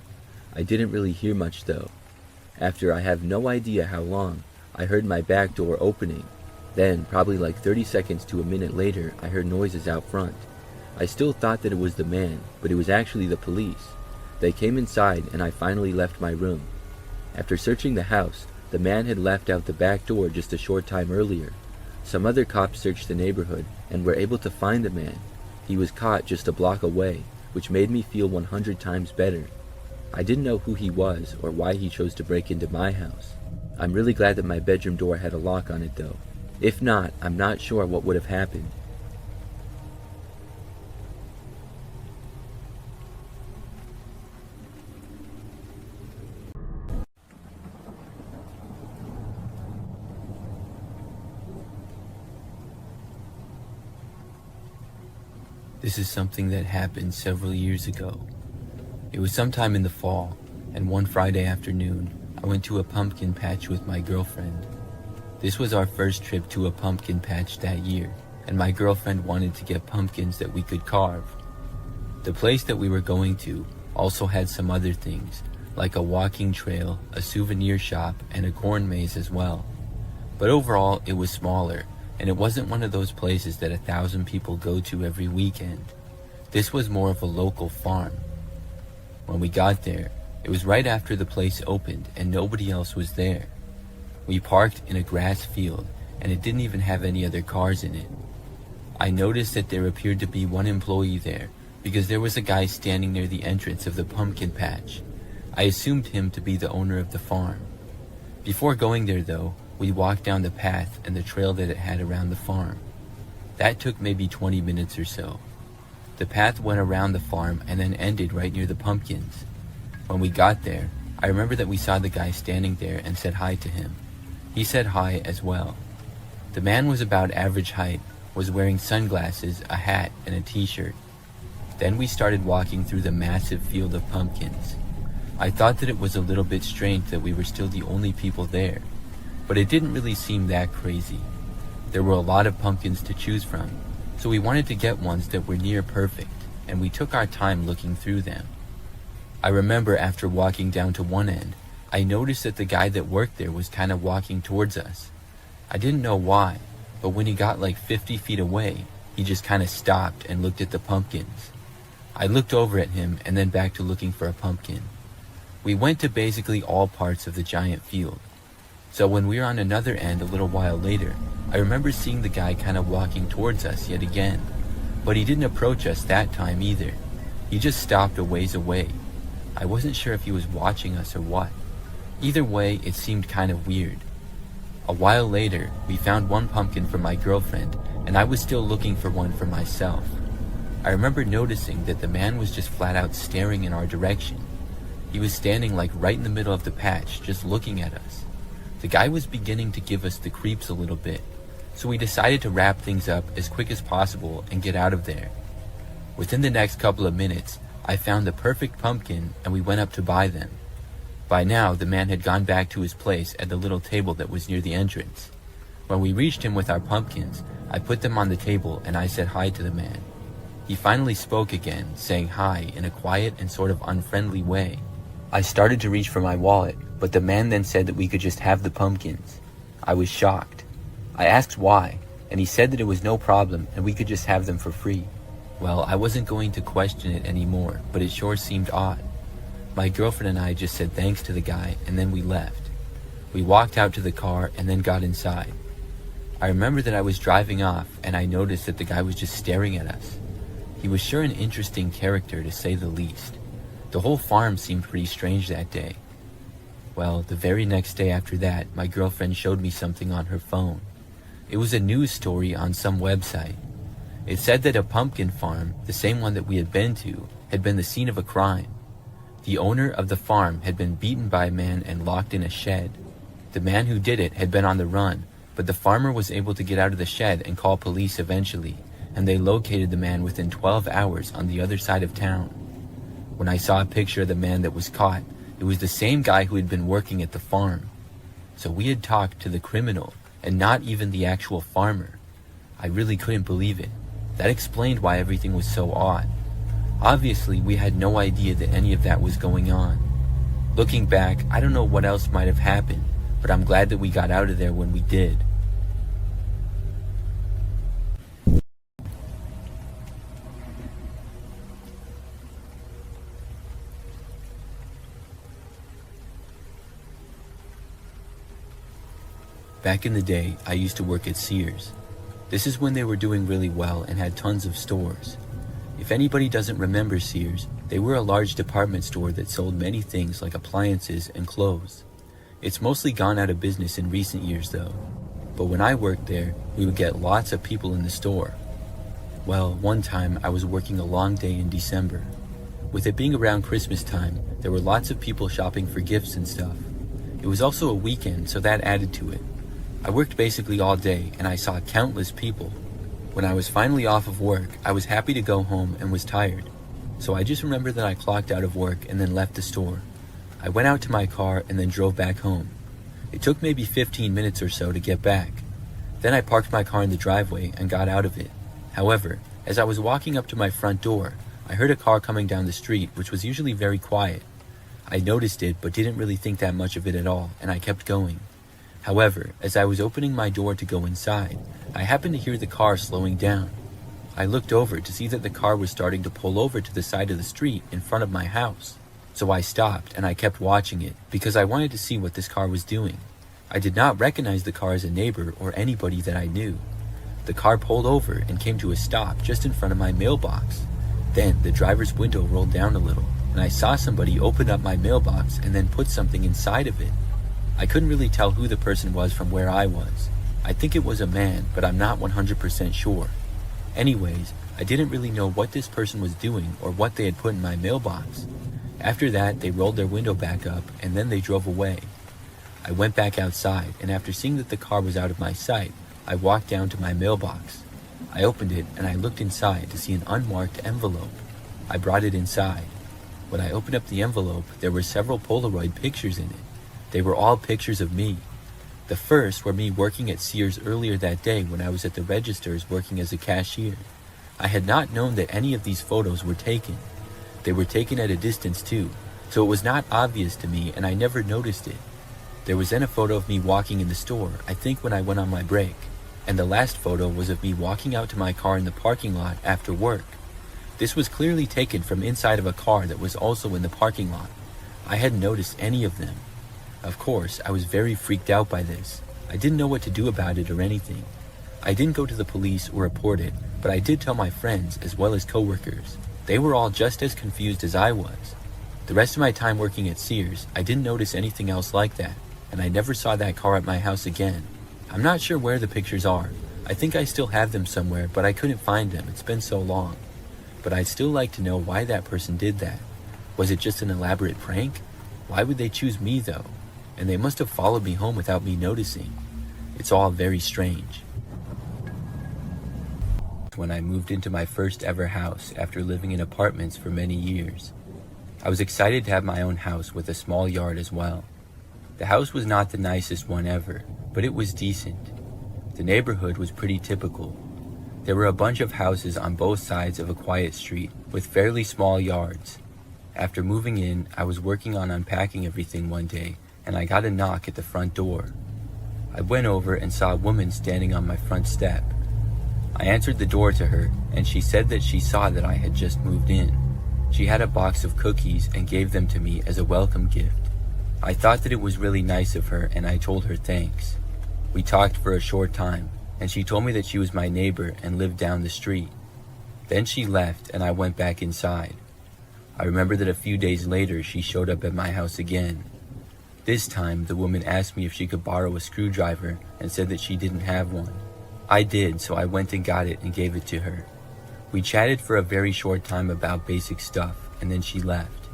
I didn't really hear much though. After I have no idea how long, I heard my back door opening. Then, probably like 30 seconds to a minute later, I heard noises out front. I still thought that it was the man, but it was actually the police. They came inside and I finally left my room. After searching the house, the man had left out the back door just a short time earlier. Some other cops searched the neighborhood and were able to find the man. He was caught just a block away, which made me feel 100 times better. I didn't know who he was or why he chose to break into my house. I'm really glad that my bedroom door had a lock on it though. If not, I'm not sure what would have happened. This is something that happened several years ago. It was sometime in the fall, and one Friday afternoon, I went to a pumpkin patch with my girlfriend. This was our first trip to a pumpkin patch that year, and my girlfriend wanted to get pumpkins that we could carve. The place that we were going to also had some other things, like a walking trail, a souvenir shop, and a corn maze as well. But overall, it was smaller, and it wasn't one of those places that 1,000 people go to every weekend. This was more of a local farm. When we got there, it was right after the place opened and nobody else was there. We parked in a grass field and it didn't even have any other cars in it. I noticed that there appeared to be one employee there because there was a guy standing near the entrance of the pumpkin patch. I assumed him to be the owner of the farm. Before going there though, we walked down the path and the trail that it had around the farm. That took maybe 20 minutes or so. The path went around the farm and then ended right near the pumpkins. When we got there, I remember that we saw the guy standing there and said hi to him. He said hi as well. The man was about average height, was wearing sunglasses, a hat, and a t-shirt. Then we started walking through the massive field of pumpkins. I thought that it was a little bit strange that we were still the only people there, but it didn't really seem that crazy. There were a lot of pumpkins to choose from, so we wanted to get ones that were near perfect, and we took our time looking through them. I remember after walking down to one end, I noticed that the guy that worked there was kind of walking towards us. I didn't know why, but when he got like 50 feet away, he just kind of stopped and looked at the pumpkins. I looked over at him and then back to looking for a pumpkin. We went to basically all parts of the giant field. So when we were on another end a little while later, I remember seeing the guy kind of walking towards us yet again. But he didn't approach us that time either. He just stopped a ways away. I wasn't sure if he was watching us or what. Either way, it seemed kind of weird. A while later, we found one pumpkin for my girlfriend, and I was still looking for one for myself. I remember noticing that the man was just flat out staring in our direction. He was standing like right in the middle of the patch, just looking at us. The guy was beginning to give us the creeps a little bit, so we decided to wrap things up as quick as possible and get out of there. Within the next couple of minutes, I found the perfect pumpkin and we went up to buy them. By now, the man had gone back to his place at the little table that was near the entrance. When we reached him with our pumpkins, I put them on the table and I said hi to the man. He finally spoke again, saying hi in a quiet and sort of unfriendly way. I started to reach for my wallet, but the man then said that we could just have the pumpkins. I was shocked. I asked why, and he said that it was no problem and we could just have them for free. Well, I wasn't going to question it anymore, but it sure seemed odd. My girlfriend and I just said thanks to the guy and then we left. We walked out to the car and then got inside. I remember that I was driving off and I noticed that the guy was just staring at us. He was sure an interesting character to say the least. The whole farm seemed pretty strange that day. Well, the very next day after that, my girlfriend showed me something on her phone. It was a news story on some website. It said that a pumpkin farm, the same one that we had been to, had been the scene of a crime. The owner of the farm had been beaten by a man and locked in a shed. The man who did it had been on the run, but the farmer was able to get out of the shed and call police eventually, and they located the man within 12 hours on the other side of town. When I saw a picture of the man that was caught, it was the same guy who had been working at the farm. So we had talked to the criminal and not even the actual farmer. I really couldn't believe it. That explained why everything was so odd. Obviously, we had no idea that any of that was going on. Looking back, I don't know what else might have happened, but I'm glad that we got out of there when we did. Back in the day, I used to work at Sears. This is when they were doing really well and had tons of stores. If anybody doesn't remember Sears, they were a large department store that sold many things like appliances and clothes. It's mostly gone out of business in recent years though. But when I worked there, we would get lots of people in the store. Well, one time I was working a long day in December. With it being around Christmas time, there were lots of people shopping for gifts and stuff. It was also a weekend, so that added to it. I worked basically all day and I saw countless people. When I was finally off of work, I was happy to go home and was tired. So I just remember that I clocked out of work and then left the store. I went out to my car and then drove back home. It took maybe 15 minutes or so to get back. Then I parked my car in the driveway and got out of it. However, as I was walking up to my front door, I heard a car coming down the street, which was usually very quiet. I noticed it but didn't really think that much of it at all, and I kept going. However, as I was opening my door to go inside, I happened to hear the car slowing down. I looked over to see that the car was starting to pull over to the side of the street in front of my house. So I stopped and I kept watching it because I wanted to see what this car was doing. I did not recognize the car as a neighbor or anybody that I knew. The car pulled over and came to a stop just in front of my mailbox. Then the driver's window rolled down a little and I saw somebody open up my mailbox and then put something inside of it. I couldn't really tell who the person was from where I was. I think it was a man, but I'm not 100% sure. Anyways, I didn't really know what this person was doing or what they had put in my mailbox. After that, they rolled their window back up and then they drove away. I went back outside and after seeing that the car was out of my sight, I walked down to my mailbox. I opened it and I looked inside to see an unmarked envelope. I brought it inside. When I opened up the envelope, there were several Polaroid pictures in it. They were all pictures of me. The first were me working at Sears earlier that day when I was at the registers working as a cashier. I had not known that any of these photos were taken. They were taken at a distance too, so it was not obvious to me and I never noticed it. There was then a photo of me walking in the store, I think when I went on my break. And the last photo was of me walking out to my car in the parking lot after work. This was clearly taken from inside of a car that was also in the parking lot. I hadn't noticed any of them. Of course, I was very freaked out by this. I didn't know what to do about it or anything. I didn't go to the police or report it, but I did tell my friends as well as coworkers. They were all just as confused as I was. The rest of my time working at Sears, I didn't notice anything else like that, and I never saw that car at my house again. I'm not sure where the pictures are. I think I still have them somewhere, but I couldn't find them. It's been so long. But I'd still like to know why that person did that. Was it just an elaborate prank? Why would they choose me though? And they must have followed me home without me noticing. It's all very strange. When I moved into my first ever house after living in apartments for many years. I was excited to have my own house with a small yard as well. The house was not the nicest one ever, but it was decent. The neighborhood was pretty typical. There were a bunch of houses on both sides of a quiet street with fairly small yards. After moving in, I was working on unpacking everything one day and I got a knock at the front door. I went over and saw a woman standing on my front step. I answered the door to her, and she said that she saw that I had just moved in. She had a box of cookies and gave them to me as a welcome gift. I thought that it was really nice of her, and I told her thanks. We talked for a short time, and she told me that she was my neighbor and lived down the street. Then she left, and I went back inside. I remember that a few days later she showed up at my house again. This time, the woman asked me if she could borrow a screwdriver and said that she didn't have one. I did, so I went and got it and gave it to her. We chatted for a very short time about basic stuff, and then she left.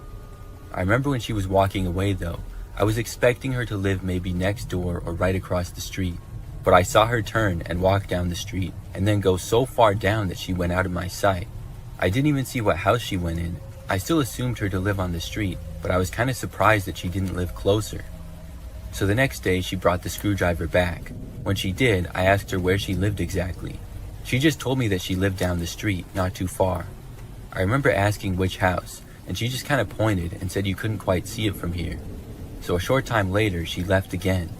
I remember when she was walking away though, I was expecting her to live maybe next door or right across the street. but I saw her turn and walk down the street and then go so far down that she went out of my sight. I didn't even see what house she went in. I still assumed her to live on the street, but I was kind of surprised that she didn't live closer. So the next day she brought the screwdriver back. When she did, I asked her where she lived exactly. She just told me that she lived down the street, not too far. I remember asking which house, and she just kind of pointed and said you couldn't quite see it from here. So a short time later, she left again.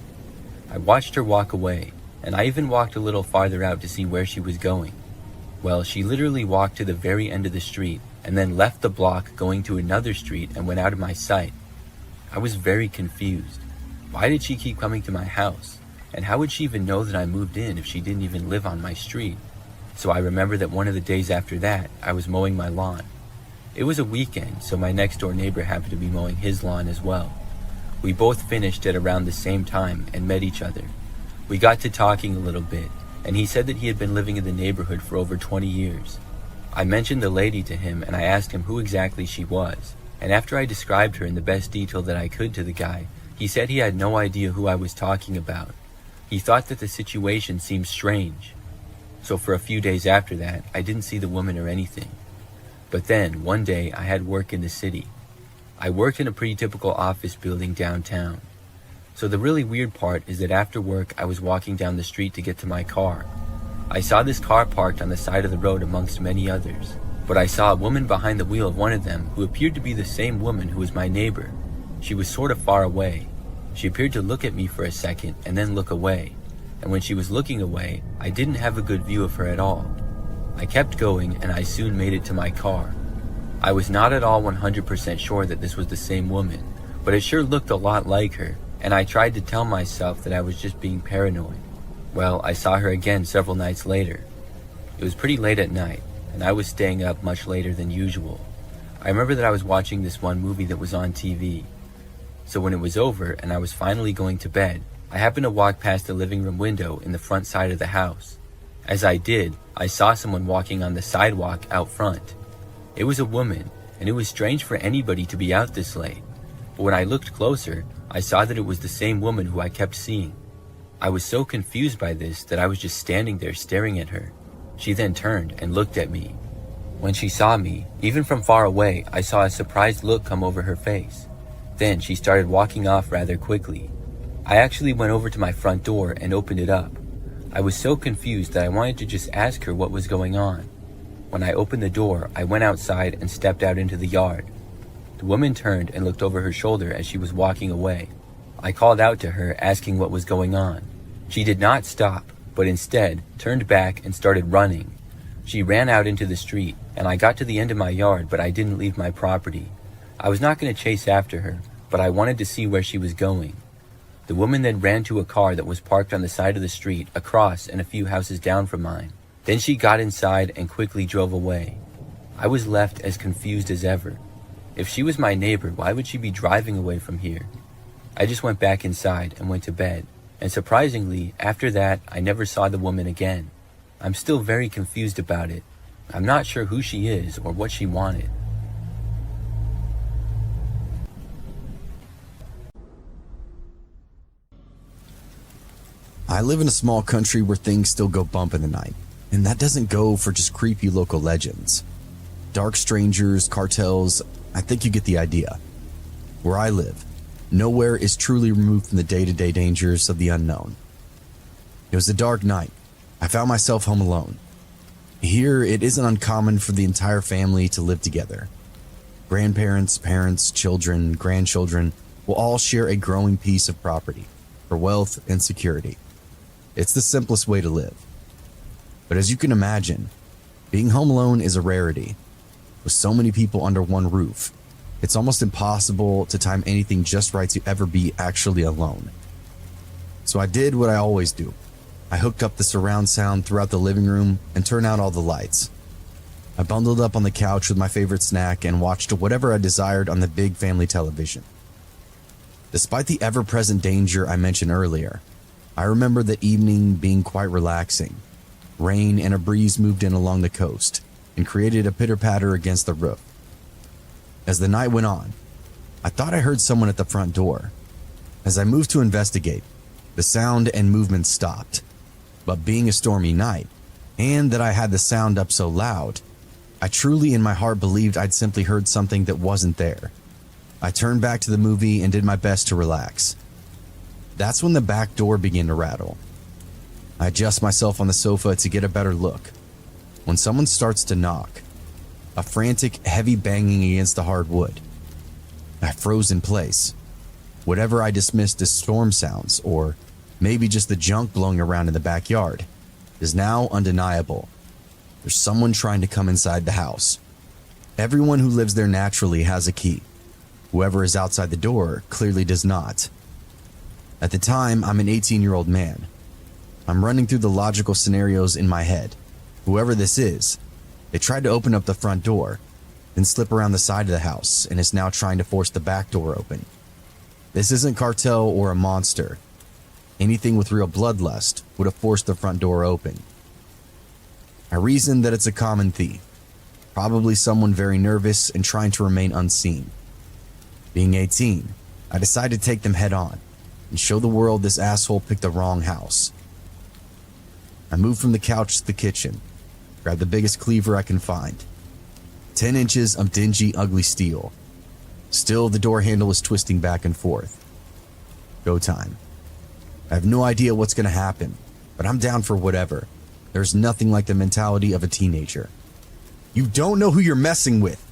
I watched her walk away, and I even walked a little farther out to see where she was going. Well, she literally walked to the very end of the street, and then left the block going to another street and went out of my sight. I was very confused. Why did she keep coming to my house? And how would she even know that I moved in if she didn't even live on my street? So I remember that one of the days after that, I was mowing my lawn. It was a weekend, so my next door neighbor happened to be mowing his lawn as well. We both finished at around the same time and met each other. We got to talking a little bit, and he said that he had been living in the neighborhood for over 20 years. I mentioned the lady to him, and I asked him who exactly she was. And after I described her in the best detail that I could to the guy, he said he had no idea who I was talking about. He thought that the situation seemed strange. So for a few days after that, I didn't see the woman or anything. But then, one day, I had work in the city. I worked in a pretty typical office building downtown. So the really weird part is that after work, I was walking down the street to get to my car. I saw this car parked on the side of the road amongst many others. But I saw a woman behind the wheel of one of them who appeared to be the same woman who was my neighbor. She was sort of far away. She appeared to look at me for a second and then look away. And when she was looking away, I didn't have a good view of her at all. I kept going and I soon made it to my car. I was not at all 100% sure that this was the same woman, but it sure looked a lot like her, and I tried to tell myself that I was just being paranoid. Well, I saw her again several nights later. It was pretty late at night, and I was staying up much later than usual. I remember that I was watching this one movie that was on TV. So when it was over and I was finally going to bed, I happened to walk past the living room window in the front side of the house. As I did, I saw someone walking on the sidewalk out front. It was a woman, and it was strange for anybody to be out this late. But when I looked closer, I saw that it was the same woman who I kept seeing. I was so confused by this that I was just standing there staring at her. She then turned and looked at me. When she saw me, even from far away, I saw a surprised look come over her face. Then she started walking off rather quickly. I actually went over to my front door and opened it up. I was so confused that I wanted to just ask her what was going on. When I opened the door, I went outside and stepped out into the yard. The woman turned and looked over her shoulder as she was walking away. I called out to her, asking what was going on. She did not stop, but instead turned back and started running. She ran out into the street, and I got to the end of my yard, but I didn't leave my property. I was not going to chase after her, but I wanted to see where she was going. The woman then ran to a car that was parked on the side of the street, across and a few houses down from mine. Then she got inside and quickly drove away. I was left as confused as ever. If she was my neighbor, why would she be driving away from here? I just went back inside and went to bed. And surprisingly, after that, I never saw the woman again. I'm still very confused about it. I'm not sure who she is or what she wanted. I live in a small country where things still go bump in the night, and that doesn't go for just creepy local legends. Dark strangers, cartels, I think you get the idea. Where I live, nowhere is truly removed from the day-to-day dangers of the unknown. It was a dark night. I found myself home alone. Here, it isn't uncommon for the entire family to live together. Grandparents, parents, children, grandchildren will all share a growing piece of property for wealth and security. It's the simplest way to live. But as you can imagine, being home alone is a rarity. With so many people under one roof, it's almost impossible to time anything just right to ever be actually alone. So I did what I always do. I hooked up the surround sound throughout the living room and turned out all the lights. I bundled up on the couch with my favorite snack and watched whatever I desired on the big family television. Despite the ever-present danger I mentioned earlier, I remember the evening being quite relaxing. Rain and a breeze moved in along the coast and created a pitter-patter against the roof. As the night went on, I thought I heard someone at the front door. As I moved to investigate, the sound and movement stopped, but being a stormy night, and that I had the sound up so loud, I truly in my heart believed I'd simply heard something that wasn't there. I turned back to the movie and did my best to relax. That's when the back door began to rattle. I adjust myself on the sofa to get a better look, when someone starts to knock, a frantic, heavy banging against the hard wood. I froze in place. Whatever I dismissed as storm sounds, or maybe just the junk blowing around in the backyard, is now undeniable. There's someone trying to come inside the house. Everyone who lives there naturally has a key. Whoever is outside the door clearly does not. At the time, I'm an 18-year-old man. I'm running through the logical scenarios in my head. Whoever this is, they tried to open up the front door, then slip around the side of the house and is now trying to force the back door open. This isn't cartel or a monster. Anything with real bloodlust would have forced the front door open. I reasoned that it's a common thief, probably someone very nervous and trying to remain unseen. Being 18, I decided to take them head on and show the world this asshole picked the wrong house. I moved from the couch to the kitchen, grabbed the biggest cleaver I can find. 10 inches of dingy, ugly steel. Still, the door handle is twisting back and forth. Go time. I have no idea what's going to happen, but I'm down for whatever. There's nothing like the mentality of a teenager. You don't know who you're messing with,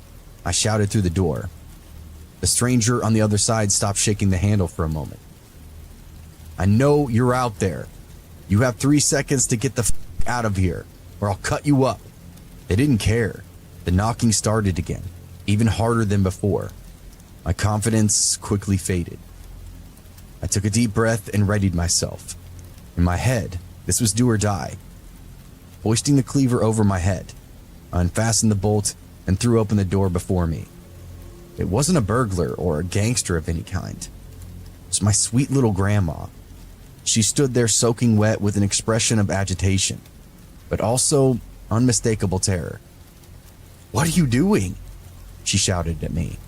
I shouted through the door. The stranger on the other side stopped shaking the handle for a moment. I know you're out there. You have 3 seconds to get the out of here, or I'll cut you up. They didn't care. The knocking started again, even harder than before. My confidence quickly faded. I took a deep breath and readied myself. In my head, this was do or die. Hoisting the cleaver over my head, I unfastened the bolt and threw open the door before me. It wasn't a burglar or a gangster of any kind. It was my sweet little grandma. She stood there soaking wet with an expression of agitation, but also unmistakable terror. "What are you doing?" she shouted at me.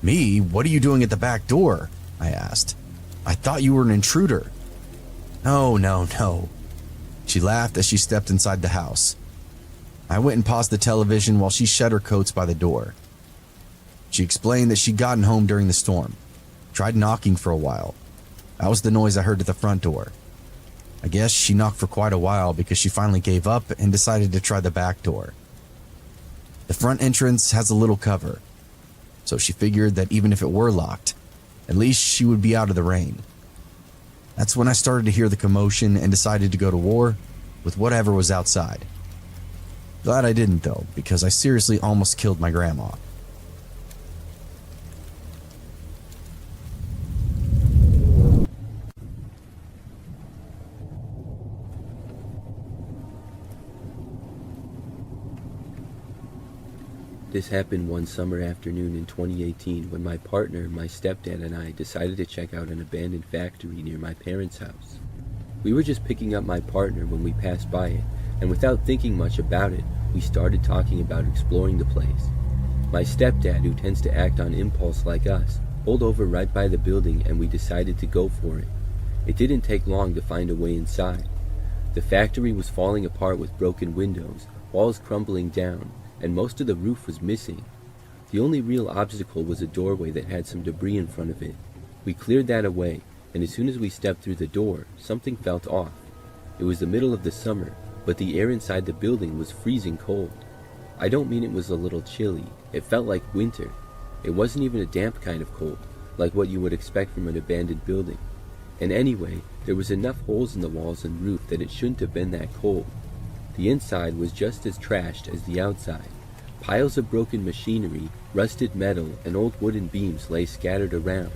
"Me? What are you doing at the back door?" I asked. "I thought you were an intruder." No. She laughed as she stepped inside the house. I went and paused the television while she shut her coats by the door. She explained that she'd gotten home during the storm, tried knocking for a while. That was the noise I heard at the front door. I guess she knocked for quite a while because she finally gave up and decided to try the back door. The front entrance has a little cover, so she figured that even if it were locked, at least she would be out of the rain. That's when I started to hear the commotion and decided to go to war with whatever was outside. Glad I didn't though, because I seriously almost killed my grandma. This happened one summer afternoon in 2018 when my partner, my stepdad, and I decided to check out an abandoned factory near my parents' house. We were just picking up my partner when we passed by it, and without thinking much about it, we started talking about exploring the place. My stepdad, who tends to act on impulse like us, pulled over right by the building and we decided to go for it. It didn't take long to find a way inside. The factory was falling apart with broken windows, walls crumbling down, and most of the roof was missing. The only real obstacle was a doorway that had some debris in front of it. We cleared that away, and as soon as we stepped through the door, something felt off. It was the middle of the summer, but the air inside the building was freezing cold. I don't mean it was a little chilly, it felt like winter. It wasn't even a damp kind of cold, like what you would expect from an abandoned building. And anyway, there was enough holes in the walls and roof that it shouldn't have been that cold. The inside was just as trashed as the outside. Piles of broken machinery, rusted metal, and old wooden beams lay scattered around.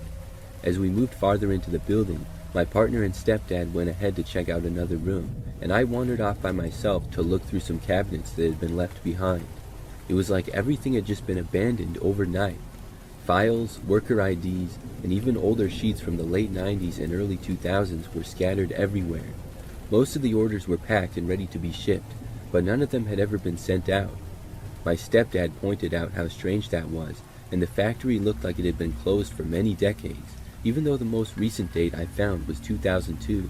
As we moved farther into the building, my partner and stepdad went ahead to check out another room, and I wandered off by myself to look through some cabinets that had been left behind. It was like everything had just been abandoned overnight. Files, worker IDs, and even older sheets from the late 90s and early 2000s were scattered everywhere. Most of the orders were packed and ready to be shipped, but none of them had ever been sent out. My stepdad pointed out how strange that was, and the factory looked like it had been closed for many decades, even though the most recent date I found was 2002.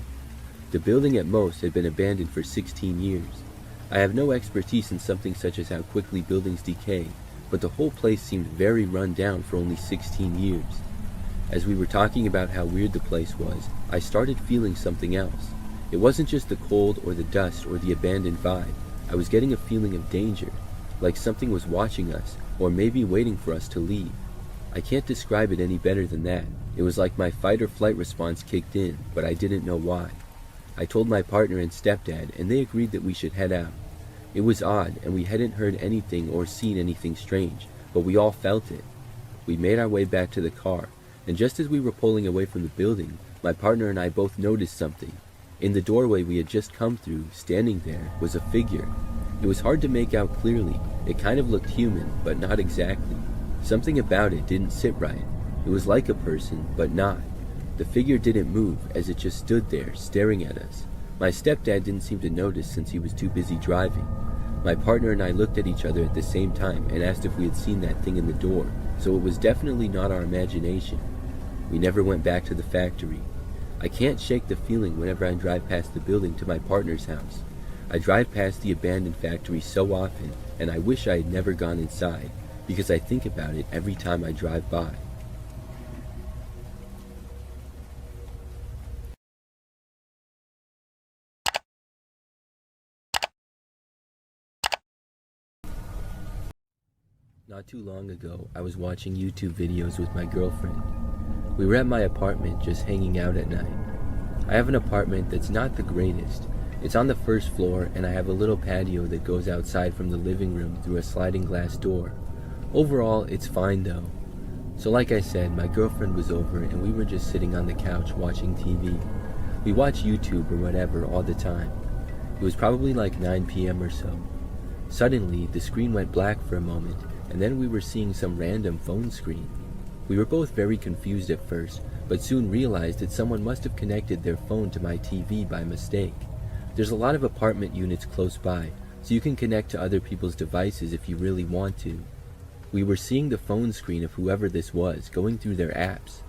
The building at most had been abandoned for 16 years. I have no expertise in something such as how quickly buildings decay, but the whole place seemed very run down for only 16 years. As we were talking about how weird the place was, I started feeling something else. It wasn't just the cold or the dust or the abandoned vibe. I was getting a feeling of danger, like something was watching us, or maybe waiting for us to leave. I can't describe it any better than that. It was like my fight or flight response kicked in, but I didn't know why. I told my partner and stepdad, and they agreed that we should head out. It was odd, and we hadn't heard anything or seen anything strange, but we all felt it. We made our way back to the car, and just as we were pulling away from the building, my partner and I both noticed something. In the doorway we had just come through, standing there, was a figure. It was hard to make out clearly. It kind of looked human, but not exactly. Something about it didn't sit right. It was like a person, but not. The figure didn't move, as it just stood there, staring at us. My stepdad didn't seem to notice since he was too busy driving. My partner and I looked at each other at the same time and asked if we had seen that thing in the door, so it was definitely not our imagination. We never went back to the factory. I can't shake the feeling whenever I drive past the building to my partner's house. I drive past the abandoned factory so often, and I wish I had never gone inside, because I think about it every time I drive by. Not too long ago, I was watching YouTube videos with my girlfriend. We were at my apartment just hanging out at night. I have an apartment that's not the greatest. It's on the first floor, and I have a little patio that goes outside from the living room through a sliding glass door. Overall, it's fine though. So like I said, my girlfriend was over and we were just sitting on the couch watching TV. We watch YouTube or whatever all the time. It was probably like 9 p.m. or so. Suddenly, the screen went black for a moment, and then we were seeing some random phone screen. We were both very confused at first, but soon realized that someone must have connected their phone to my TV by mistake. There's a lot of apartment units close by, so you can connect to other people's devices if you really want to. We were seeing the phone screen of whoever this was going through their apps.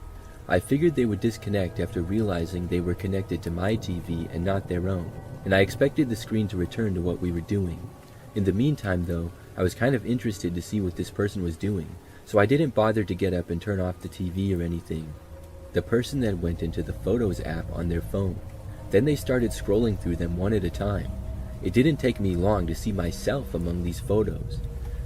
I figured they would disconnect after realizing they were connected to my TV and not their own, and I expected the screen to return to what we were doing. In the meantime though, I was kind of interested to see what this person was doing, so I didn't bother to get up and turn off the TV or anything. The person then went into the Photos app on their phone. Then they started scrolling through them one at a time. It didn't take me long to see myself among these photos.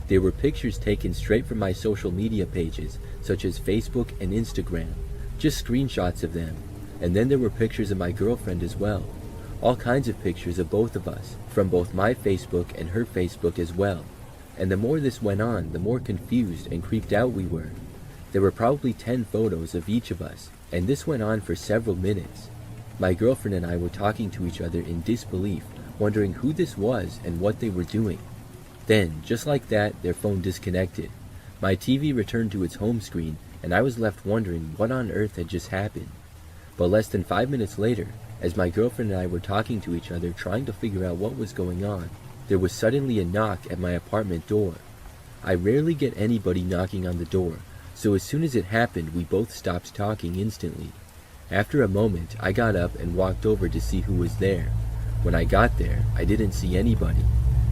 There were pictures taken straight from my social media pages, such as Facebook and Instagram, just screenshots of them. And then there were pictures of my girlfriend as well. All kinds of pictures of both of us, from both my Facebook and her Facebook as well. And the more this went on, the more confused and creeped out we were. There were probably 10 photos of each of us, and this went on for several minutes. My girlfriend and I were talking to each other in disbelief, wondering who this was and what they were doing. Then, just like that, their phone disconnected. My TV returned to its home screen, and I was left wondering what on earth had just happened. But less than 5 minutes later, as my girlfriend and I were talking to each other trying to figure out what was going on, there was suddenly a knock at my apartment door. I rarely get anybody knocking on the door, so as soon as it happened, we both stopped talking instantly. After a moment, I got up and walked over to see who was there. When I got there, I didn't see anybody.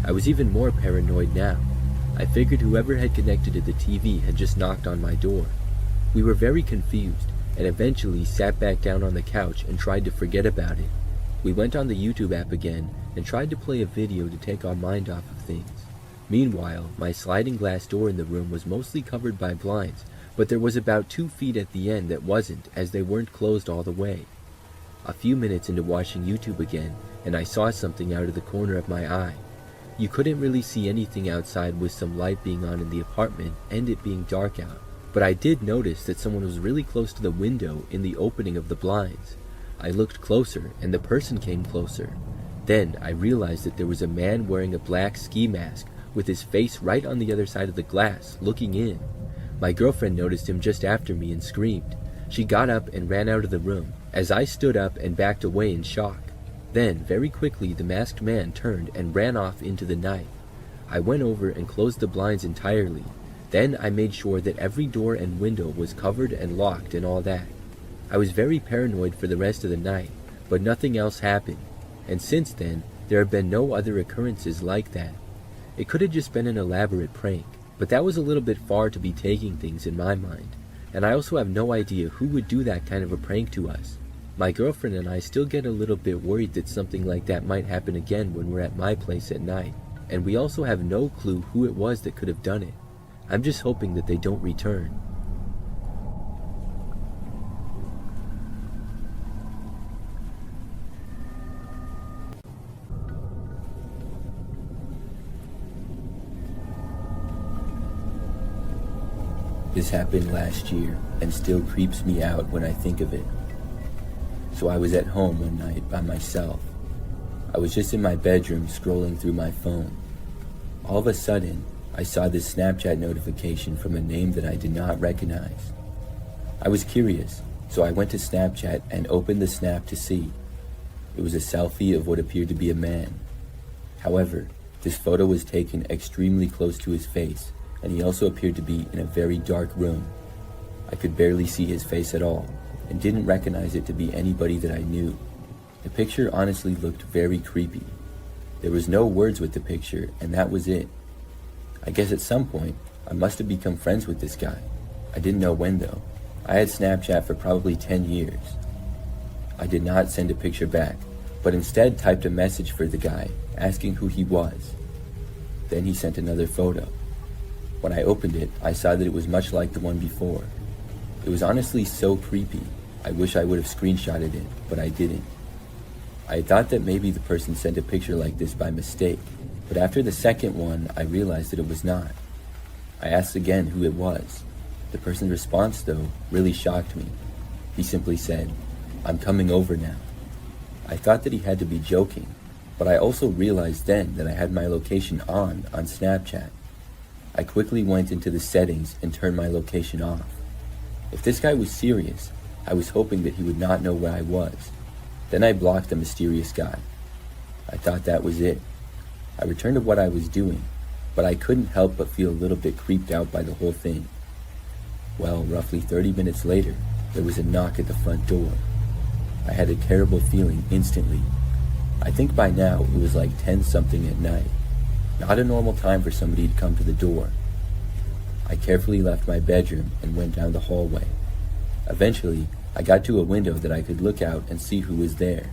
I was even more paranoid now. I figured whoever had connected to the TV had just knocked on my door. We were very confused, and eventually sat back down on the couch and tried to forget about it. We went on the YouTube app again and tried to play a video to take our mind off of things. Meanwhile, my sliding glass door in the room was mostly covered by blinds, but there was about 2 feet at the end that wasn't, as they weren't closed all the way. A few minutes into watching YouTube again, and I saw something out of the corner of my eye. You couldn't really see anything outside with some light being on in the apartment and it being dark out, but I did notice that someone was really close to the window in the opening of the blinds. I looked closer, and the person came closer. Then I realized that there was a man wearing a black ski mask with his face right on the other side of the glass, looking in. My girlfriend noticed him just after me and screamed. She got up and ran out of the room, as I stood up and backed away in shock. Then, very quickly, the masked man turned and ran off into the night. I went over and closed the blinds entirely. Then I made sure that every door and window was covered and locked and all that. I was very paranoid for the rest of the night, but nothing else happened, and since then, there have been no other occurrences like that. It could have just been an elaborate prank, but that was a little bit far to be taking things in my mind, and I also have no idea who would do that kind of a prank to us. My girlfriend and I still get a little bit worried that something like that might happen again when we're at my place at night, and we also have no clue who it was that could have done it. I'm just hoping that they don't return. This happened last year and still creeps me out when I think of it. So I was at home one night by myself. I was just in my bedroom scrolling through my phone. All of a sudden, I saw this Snapchat notification from a name that I did not recognize. I was curious, so I went to Snapchat and opened the snap to see. It was a selfie of what appeared to be a man. However, this photo was taken extremely close to his face, and he also appeared to be in a very dark room. I could barely see his face at all, and didn't recognize it to be anybody that I knew. The picture honestly looked very creepy. There was no words with the picture, and that was it. I guess at some point, I must have become friends with this guy. I didn't know when though. I had Snapchat for probably 10 years. I did not send a picture back, but instead typed a message for the guy, asking who he was. Then he sent another photo. When I opened it, I saw that it was much like the one before. It was honestly so creepy. I wish I would have screenshotted it, but I didn't. I thought that maybe the person sent a picture like this by mistake, but after the second one, I realized that it was not. I asked again who it was. The person's response, though, really shocked me. He simply said, "I'm coming over now." I thought that he had to be joking, but I also realized then that I had my location on Snapchat. I quickly went into the settings and turned my location off. If this guy was serious, I was hoping that he would not know where I was. Then I blocked the mysterious guy. I thought that was it. I returned to what I was doing, but I couldn't help but feel a little bit creeped out by the whole thing. Well, roughly 30 minutes later, there was a knock at the front door. I had a terrible feeling instantly. I think by now it was like 10-something at night. Not a normal time for somebody to come to the door. I carefully left my bedroom and went down the hallway. Eventually, I got to a window that I could look out and see who was there.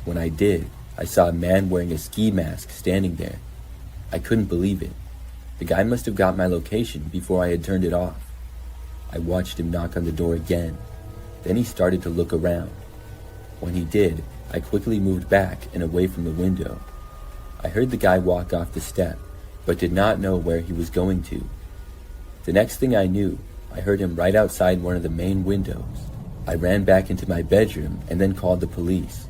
When I did, I saw a man wearing a ski mask standing there. I couldn't believe it. The guy must have got my location before I had turned it off. I watched him knock on the door again. Then he started to look around. When he did, I quickly moved back and away from the window. I heard the guy walk off the step, but did not know where he was going to. The next thing I knew, I heard him right outside one of the main windows. I ran back into my bedroom and then called the police.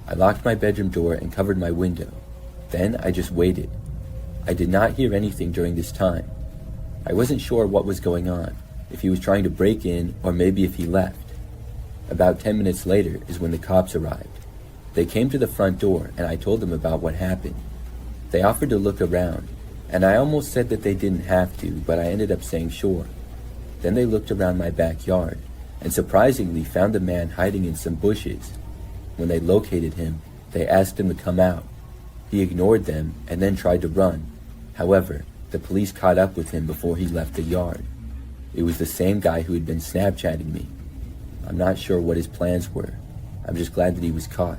I locked my bedroom door and covered my window. Then I just waited. I did not hear anything during this time. I wasn't sure what was going on, if he was trying to break in or maybe if he left. About 10 minutes later is when the cops arrived. They came to the front door and I told them about what happened. They offered to look around, and I almost said that they didn't have to, but I ended up saying sure. Then they looked around my backyard, and surprisingly found the man hiding in some bushes. When they located him, they asked him to come out. He ignored them and then tried to run. However, the police caught up with him before he left the yard. It was the same guy who had been Snapchatting me. I'm not sure what his plans were. I'm just glad that he was caught.